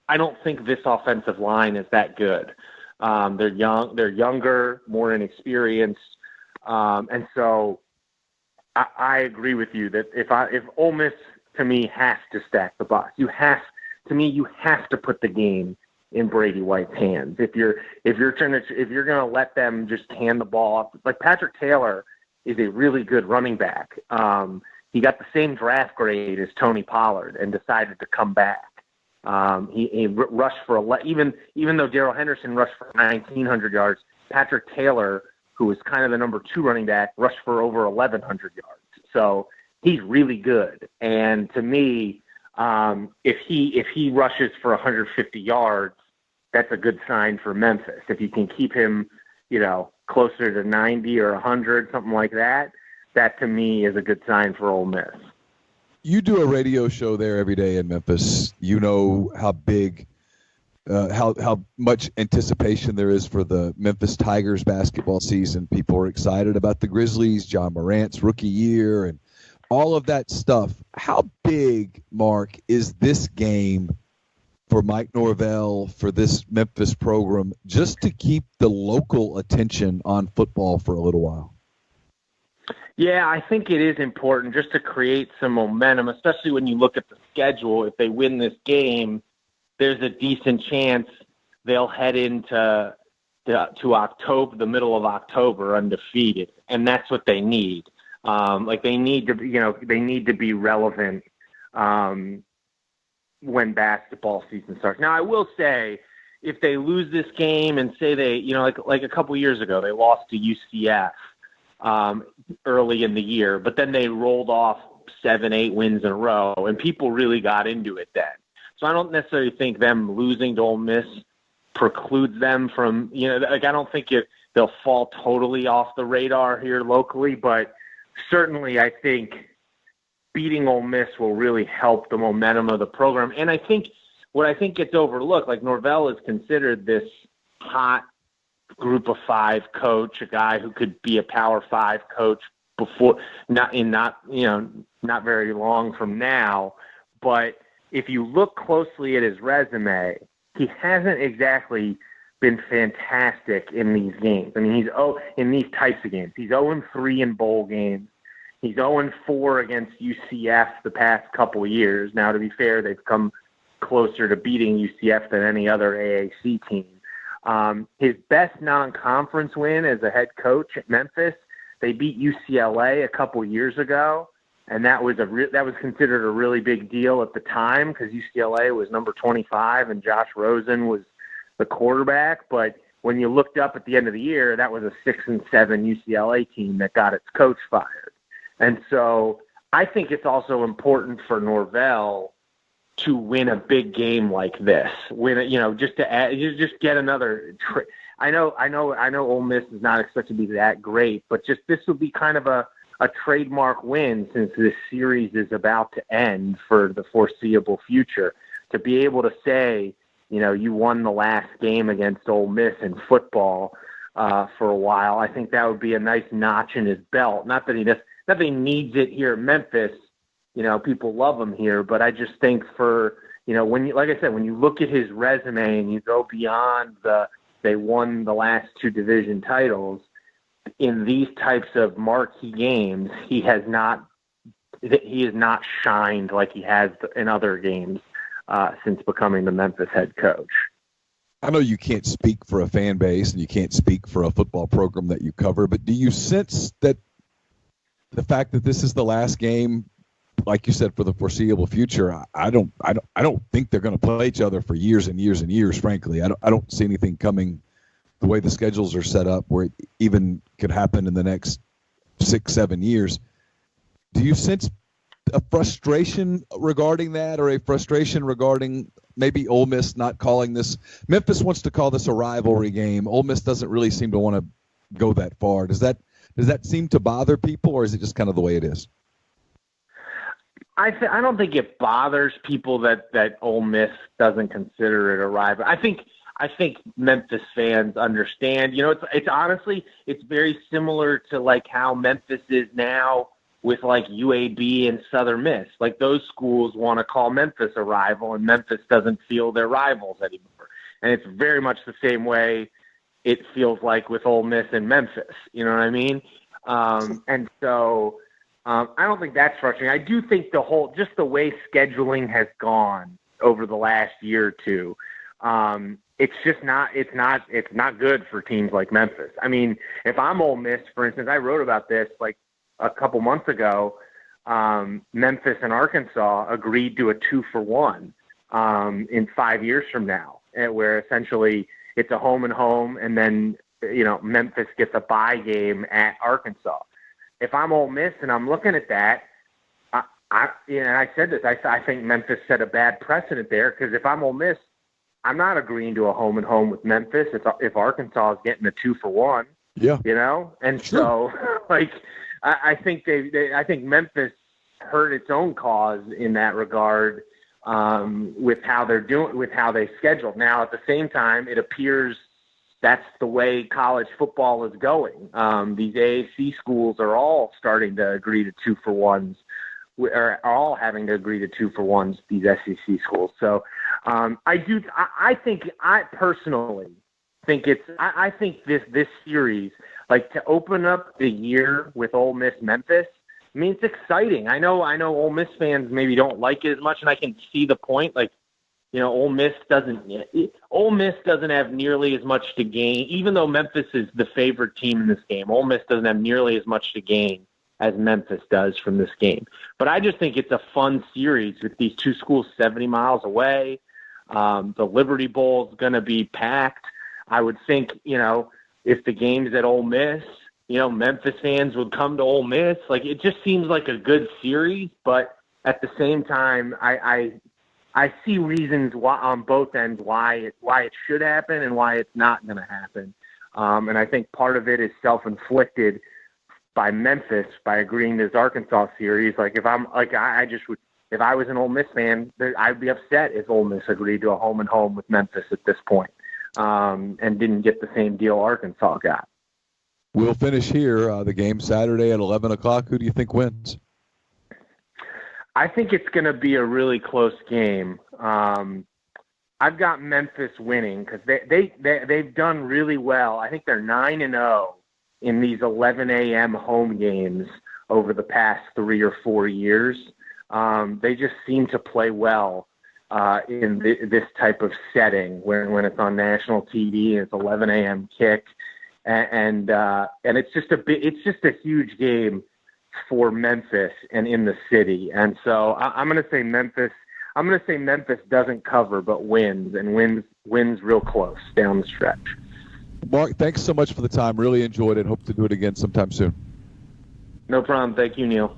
I don't think this offensive line is that good. They're younger, more inexperienced. And so I agree with you that if Ole Miss, to me, has to stack the box, you have to put the game in Brady White's hands. If you're going to let them just hand the ball off, like Patrick Taylor is a really good running back. He got the same draft grade as Tony Pollard and decided to come back. He rushed for even though Darrell Henderson rushed for 1,900 yards, Patrick Taylor, who was kind of the number 2 running back, rushed for over 1,100 yards. So he's really good. And to me, if he rushes for 150 yards, that's a good sign for Memphis. If you can keep him, closer to 90 or 100, something like that, that to me is a good sign for Ole Miss. You do a radio show there every day in Memphis. You know how big, how much anticipation there is for the Memphis Tigers basketball season. People are excited about the Grizzlies, John Morant's rookie year, and all of that stuff. How big, Mark, is this game for Mike Norvell, for this Memphis program, just to keep the local attention on football for a little while? Yeah, I think it is important just to create some momentum, especially when you look at the schedule. If they win this game, there's a decent chance they'll head into to October, the middle of October, undefeated, and that's what they need. They need to be relevant when basketball season starts. Now, I will say, if they lose this game and say they, like a couple years ago, they lost to UCF early in the year, but then they rolled off 7-8 wins in a row, and people really got into it then. So I don't necessarily think them losing to Ole Miss precludes them from, I don't think they'll fall totally off the radar here locally, but certainly I think beating Ole Miss will really help the momentum of the program. And I think what gets overlooked, like Norvell is considered this hot group of five coach, a guy who could be a Power 5 coach before, not very long from now. But if you look closely at his resume, he hasn't exactly been fantastic in these games. I mean, in these types of games. He's 0-3 in bowl games. He's 0-4 against UCF the past couple of years. Now, to be fair, they've come closer to beating UCF than any other AAC team. His best non-conference win as a head coach at Memphis, they beat UCLA a couple years ago, and that was considered a really big deal at the time because UCLA was number 25 and Josh Rosen was the quarterback. But when you looked up at the end of the year, that was a 6-7 UCLA team that got its coach fired. And so I think it's also important for Norvell to win a big game like this. Just get another. I know. Ole Miss is not expected to be that great, but just this would be kind of a trademark win since this series is about to end for the foreseeable future. To be able to say, you won the last game against Ole Miss in football for a while, I think that would be a nice notch in his belt. Not that he needs it here at Memphis. People love him here, but I just think when you look at his resume and you go beyond they won the last 2 division titles, in these types of marquee games, he has not shined like he has in other games since becoming the Memphis head coach. I know you can't speak for a fan base and you can't speak for a football program that you cover, but do you sense that the fact that this is the last game, like you said, for the foreseeable future, I don't think they're going to play each other for years and years and years, frankly. I don't see anything coming the way the schedules are set up where it even could happen in the next 6-7 years. Do you sense a frustration regarding that, or a frustration regarding maybe Ole Miss not calling this? Memphis wants to call this a rivalry game. Ole Miss doesn't really seem to want to go that far. Does that seem to bother people, or is it just kind of the way it is? I don't think it bothers people that Ole Miss doesn't consider it a rival. I think Memphis fans understand. It's honestly, it's very similar to like how Memphis is now with like UAB and Southern Miss. Like those schools want to call Memphis a rival, and Memphis doesn't feel they're rivals anymore. And it's very much the same way it feels like with Ole Miss and Memphis. You know what I mean? And so I don't think that's frustrating. I do think just the way scheduling has gone over the last year or two, it's not good for teams like Memphis. I mean, if I'm Ole Miss, for instance, I wrote about this like a couple months ago. Memphis and Arkansas agreed to a 2-for-1 in 5 years from now, where essentially it's a home and home, and then Memphis gets a bye game at Arkansas. If I'm Ole Miss and I'm looking at that, I said this, I think Memphis set a bad precedent there, because if I'm Ole Miss, I'm not agreeing to a home and home with Memphis if Arkansas is getting a 2-for-1. Yeah. And sure. So like I think I think Memphis hurt its own cause in that regard with how they scheduled. Now at the same time, it appears that's the way college football is going. These AAC schools are all starting to agree to 2-for-1s are all having to agree to 2-for-1s, these SEC schools. So I personally think I think this series, like, to open up the year with Ole Miss Memphis, I mean, it's exciting. I know Ole Miss fans maybe don't like it as much, and I can see the point. Like, you know, Ole Miss doesn't have nearly as much to gain, even though Memphis is the favorite team in this game. Ole Miss doesn't have nearly as much to gain as Memphis does from this game. But I just think it's a fun series with these two schools 70 miles away. The Liberty Bowl is going to be packed. I would think, you know, if the game's at Ole Miss, you know, Memphis fans would come to Ole Miss. Like, it just seems like a good series, but at the same time, I see reasons why, on both ends, why it should happen and why it's not going to happen. And I think part of it is self-inflicted by Memphis by agreeing to this Arkansas series. Like, if I was an Ole Miss fan, I'd be upset if Ole Miss agreed to a home and home with Memphis at this point, and didn't get the same deal Arkansas got. We'll finish here. The game Saturday at 11 o'clock. Who do you think wins? I think it's going to be a really close game. I've got Memphis winning because they've done really well. I think they're 9-0 in these 11 a.m. home games over the past 3 or 4 years. They just seem to play well in this type of setting when it's on national TV and it's 11 a.m. kick, and it's just a huge game for Memphis and in the city. And so I'm going to say Memphis. I'm going to say Memphis doesn't cover but wins real close down the stretch. Mark, thanks so much for the time. Really enjoyed it. Hope to do it again sometime soon. No problem. Thank you, Neil.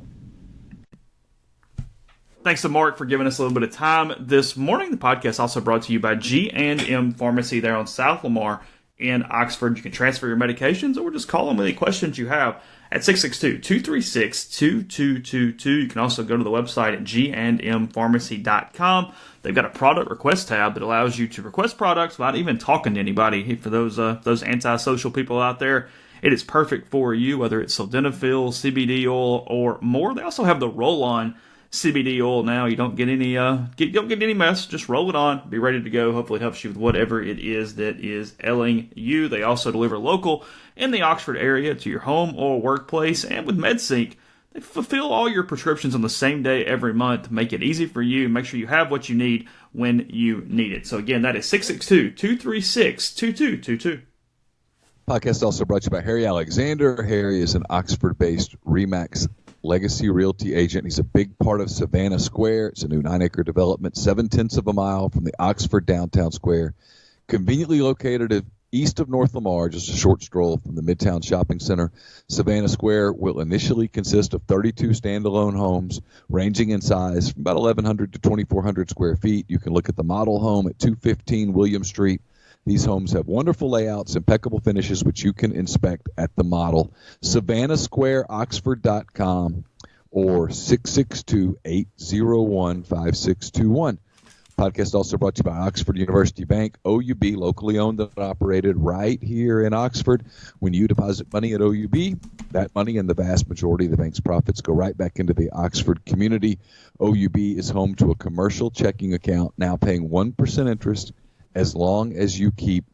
Thanks to Mark for giving us a little bit of time this morning. The podcast also brought to you by G&M Pharmacy there on South Lamar in Oxford. You can transfer your medications or just call them with any questions you have at 662-236-2222. You can also go to the website at gandmpharmacy.com. They've got a product request tab that allows you to request products without even talking to anybody. For those antisocial people out there, it is perfect for you, whether it's sildenafil, CBD oil, or more. They also have the roll-on CBD oil now. You don't get any don't get any mess. Just roll it on. Be ready to go. Hopefully it helps you with whatever it is that is ailing you. They also deliver local in the Oxford area to your home or workplace. And with MedSync, they fulfill all your prescriptions on the same day every month. Make it easy for you. Make sure you have what you need when you need it. So again, that is 662-236-2222. Podcast also brought to you by Harry Alexander. Harry is an Oxford-based RE/MAX Legacy Realty agent. He's a big part of Savannah Square. It's a new 9-acre development, 0.7 of a mile from the Oxford downtown square. Conveniently located east of North Lamar, just a short stroll from the Midtown Shopping Center. Savannah Square will initially consist of 32 standalone homes, ranging in size from about 1,100 to 2,400 square feet. You can look at the model home at 215 William Street. These homes have wonderful layouts, impeccable finishes, which you can inspect at the model. SavannahSquareOxford.com or 662-801-5621. Podcast also brought to you by Oxford University Bank, OUB, locally owned and operated right here in Oxford. When you deposit money at OUB, that money and the vast majority of the bank's profits go right back into the Oxford community. OUB is home to a commercial checking account now paying 1% interest as long as you keep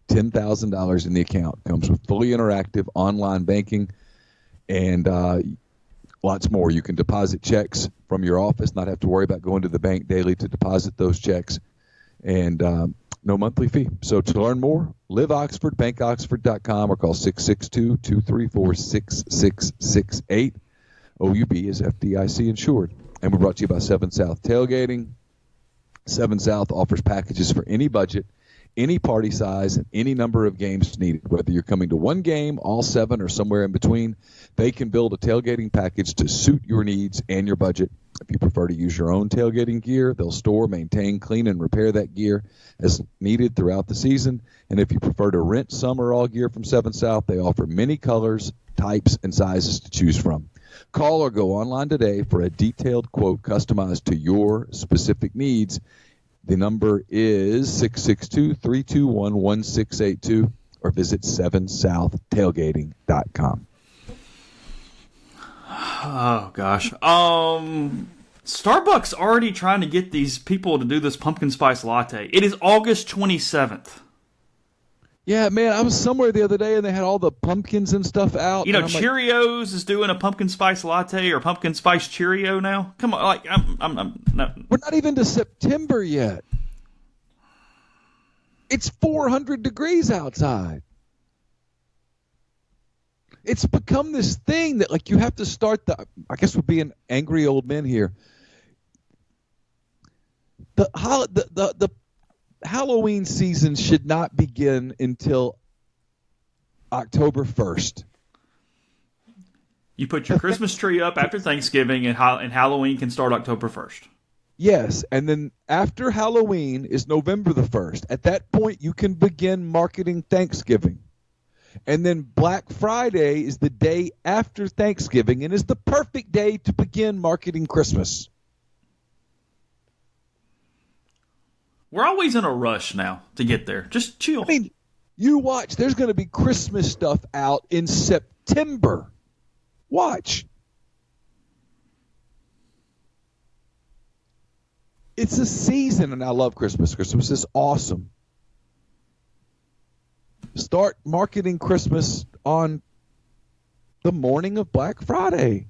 $10,000 in the account. Comes with fully interactive online banking and lots more. You can deposit checks from your office, not have to worry about going to the bank daily to deposit those checks, and no monthly fee. So to learn more, live Oxford, bankoxford.com, or call 662-234-6668. OUB is FDIC insured. And we're brought to you by 7 South Tailgating. 7 South offers packages for any budget, any party size, and any number of games needed. Whether you're coming to one game, all 7, or somewhere in between, they can build a tailgating package to suit your needs and your budget. If you prefer to use your own tailgating gear, they'll store, maintain, clean, and repair that gear as needed throughout the season. And if you prefer to rent some or all gear from 7 South, they offer many colors, types, and sizes to choose from. Call or go online today for a detailed quote customized to your specific needs. The number is 662-321-1682 or visit 7southtailgating.com. Oh, gosh. Starbucks already trying to get these people to do this pumpkin spice latte. It is August 27th. Yeah, man, I was somewhere the other day and they had all the pumpkins and stuff out. You know, Cheerios is doing a pumpkin spice latte or pumpkin spice Cheerio now. Come on, like I'm no. We're not even to September yet. It's 400 degrees outside. It's become this thing that, like, you have to start I guess we're being angry old men here. The Halloween season should not begin until October 1st. You put your Christmas tree up after Thanksgiving, and Halloween can start October 1st. Yes, and then after Halloween is November the 1st. At that point, you can begin marketing Thanksgiving. And then Black Friday is the day after Thanksgiving and is the perfect day to begin marketing Christmas. We're always in a rush now to get there. Just chill. I mean, you watch. There's going to be Christmas stuff out in September. Watch. It's a season, and I love Christmas. Christmas is awesome. Start marketing Christmas on the morning of Black Friday.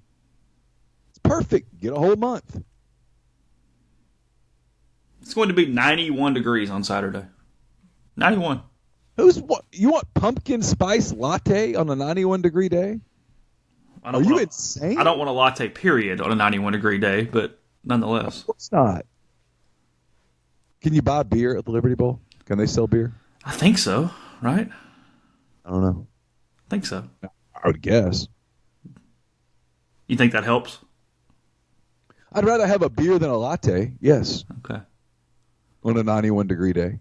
It's perfect. Get a whole month. It's going to be 91 degrees on Saturday. 91. You want pumpkin spice latte on a 91-degree day? Are you insane? I don't want a latte, period, on a 91-degree day, but nonetheless. Of course not. Can you buy beer at the Liberty Bowl? Can they sell beer? I think so, right? I don't know. I think so. I would guess. You think that helps? I'd rather have a beer than a latte, yes. Okay. On a 91-degree day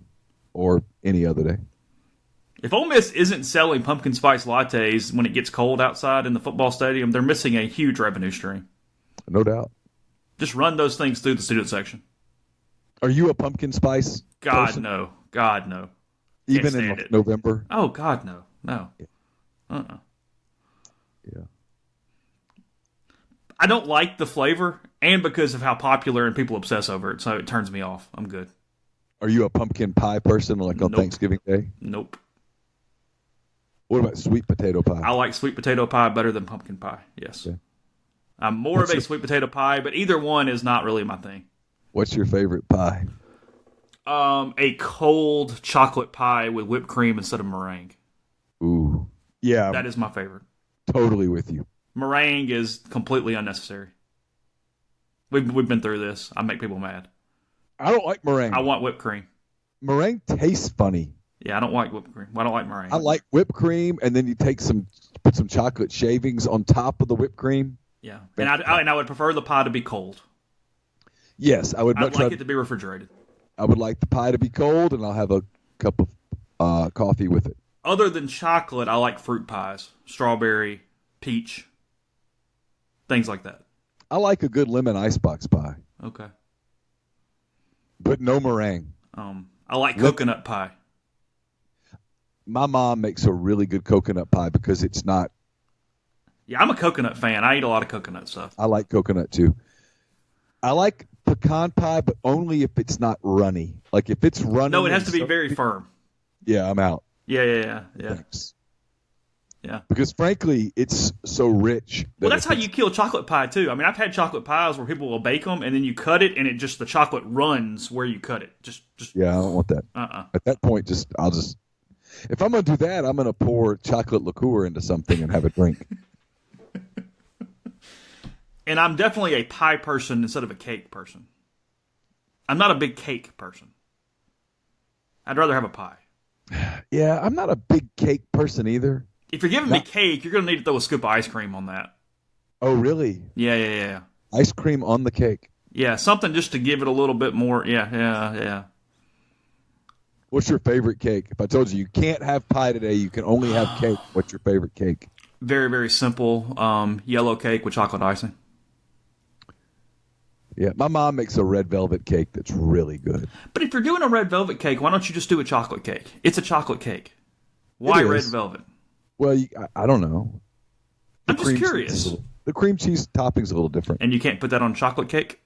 or any other day. If Ole Miss isn't selling pumpkin spice lattes when it gets cold outside in the football stadium, they're missing a huge revenue stream. No doubt. Just run those things through the student section. Are you a pumpkin spice person? No. God, no. Even in November? Oh, God, no. No. Yeah. I don't like the flavor, and because of how popular and people obsess over it, so it turns me off. I'm good. Are you a pumpkin pie person like on Thanksgiving Day? Nope. What about sweet potato pie? I like sweet potato pie better than pumpkin pie, yes. Okay. I'm more of a sweet potato pie, but either one is not really my thing. What's your favorite pie? A cold chocolate pie with whipped cream instead of meringue. Ooh. Yeah. That is my favorite. Totally with you. Meringue is completely unnecessary. We've been through this. I make people mad. I don't like meringue. I want whipped cream. Meringue tastes funny. Yeah, I don't like whipped cream. I don't like meringue. I like whipped cream, and then you put some chocolate shavings on top of the whipped cream. Yeah, and I would prefer the pie to be cold. Yes, I would much like it to be refrigerated. I would like the pie to be cold, and I'll have a cup of coffee with it. Other than chocolate, I like fruit pies. Strawberry, peach, things like that. I like a good lemon icebox pie. Okay. But no meringue. I like coconut pie. My mom makes a really good coconut pie because it's not... Yeah, I'm a coconut fan. I eat a lot of coconut stuff. I like coconut, too. I like pecan pie, but only if it's not runny. Like, if it's runny... No, it has to be very firm. Yeah, I'm out. Yeah. Thanks. Yeah. Because, frankly, it's so rich. Well, that's how you kill chocolate pie, too. I mean, I've had chocolate pies where people will bake them, and then you cut it, and the chocolate runs where you cut it. Just. Yeah, I don't want that. At that point, I'll just... If I'm going to do that, I'm going to pour chocolate liqueur into something and have a drink. And I'm definitely a pie person instead of a cake person. I'm not a big cake person. I'd rather have a pie. Yeah, I'm not a big cake person either. If you're giving me cake, you're going to need to throw a scoop of ice cream on that. Oh, really? Yeah. Ice cream on the cake? Yeah, something just to give it a little bit more. Yeah. What's your favorite cake? If I told you can't have pie today, you can only have cake, what's your favorite cake? Very, very simple. Yellow cake with chocolate icing. Yeah, my mom makes a red velvet cake that's really good. But if you're doing a red velvet cake, why don't you just do a chocolate cake? It's a chocolate cake. Why red velvet? Well, I don't know. I'm just curious. The cream cheese topping's a little different. And you can't put that on chocolate cake?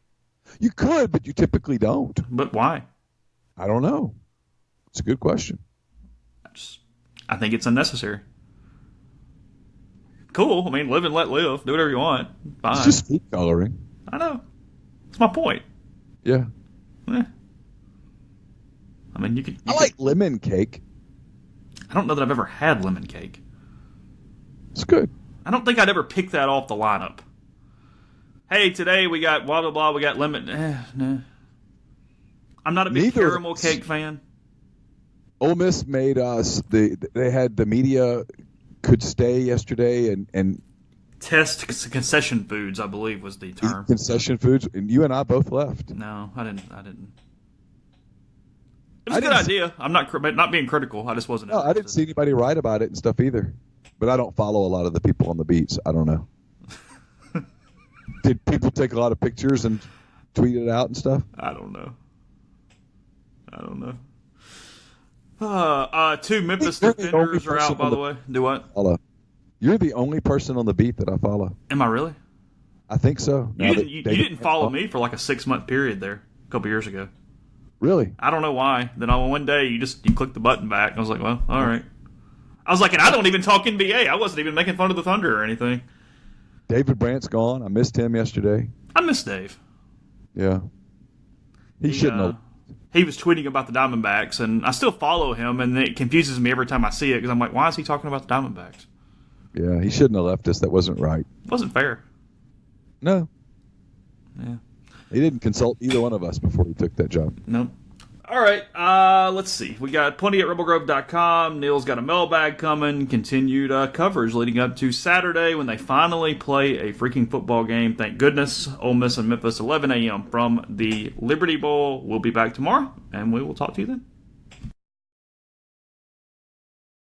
You could, but you typically don't. But why? I don't know. It's a good question. I think it's unnecessary. Cool. I mean, live and let live. Do whatever you want. Fine. It's just food coloring. I know. That's my point. Yeah. I mean, you could. I like lemon cake. I don't know that I've ever had lemon cake. It's good. I don't think I'd ever pick that off the lineup. Hey, today we got blah, blah, blah. We got lemon. Nah. I'm not a big caramel cake fan. Ole Miss made us. They had the media could stay yesterday and test concession foods, I believe was the term. Concession foods, and you and I both left. No, I didn't. It was a good idea. I'm not being critical. I just wasn't. No, I didn't see anybody write about it and stuff either. But I don't follow a lot of the people on the beats. I don't know. Did people take a lot of pictures and tweet it out and stuff? I don't know. Two Memphis defenders are out, by the way. Do what? Follow. You're the only person on the beat that I follow. Am I really? I think so. You didn't follow me for like a 6-month period there a couple years ago. Really? I don't know why. Then on one day you clicked the button back. And I was like, well, all right. I was like, and I don't even talk NBA. I wasn't even making fun of the Thunder or anything. David Brandt's gone. I missed him yesterday. I miss Dave. Yeah. He shouldn't have. He was tweeting about the Diamondbacks, and I still follow him, and it confuses me every time I see it because I'm like, why is he talking about the Diamondbacks? Yeah, he shouldn't have left us. That wasn't right. It wasn't fair. No. Yeah. He didn't consult either one of us before he took that job. Nope. All right, let's see. We got plenty at rebelgrove.com. Neil's got a mailbag coming. Continued coverage leading up to Saturday when they finally play a freaking football game. Thank goodness. Ole Miss and Memphis, 11 a.m. from the Liberty Bowl. We'll be back tomorrow, and we will talk to you then.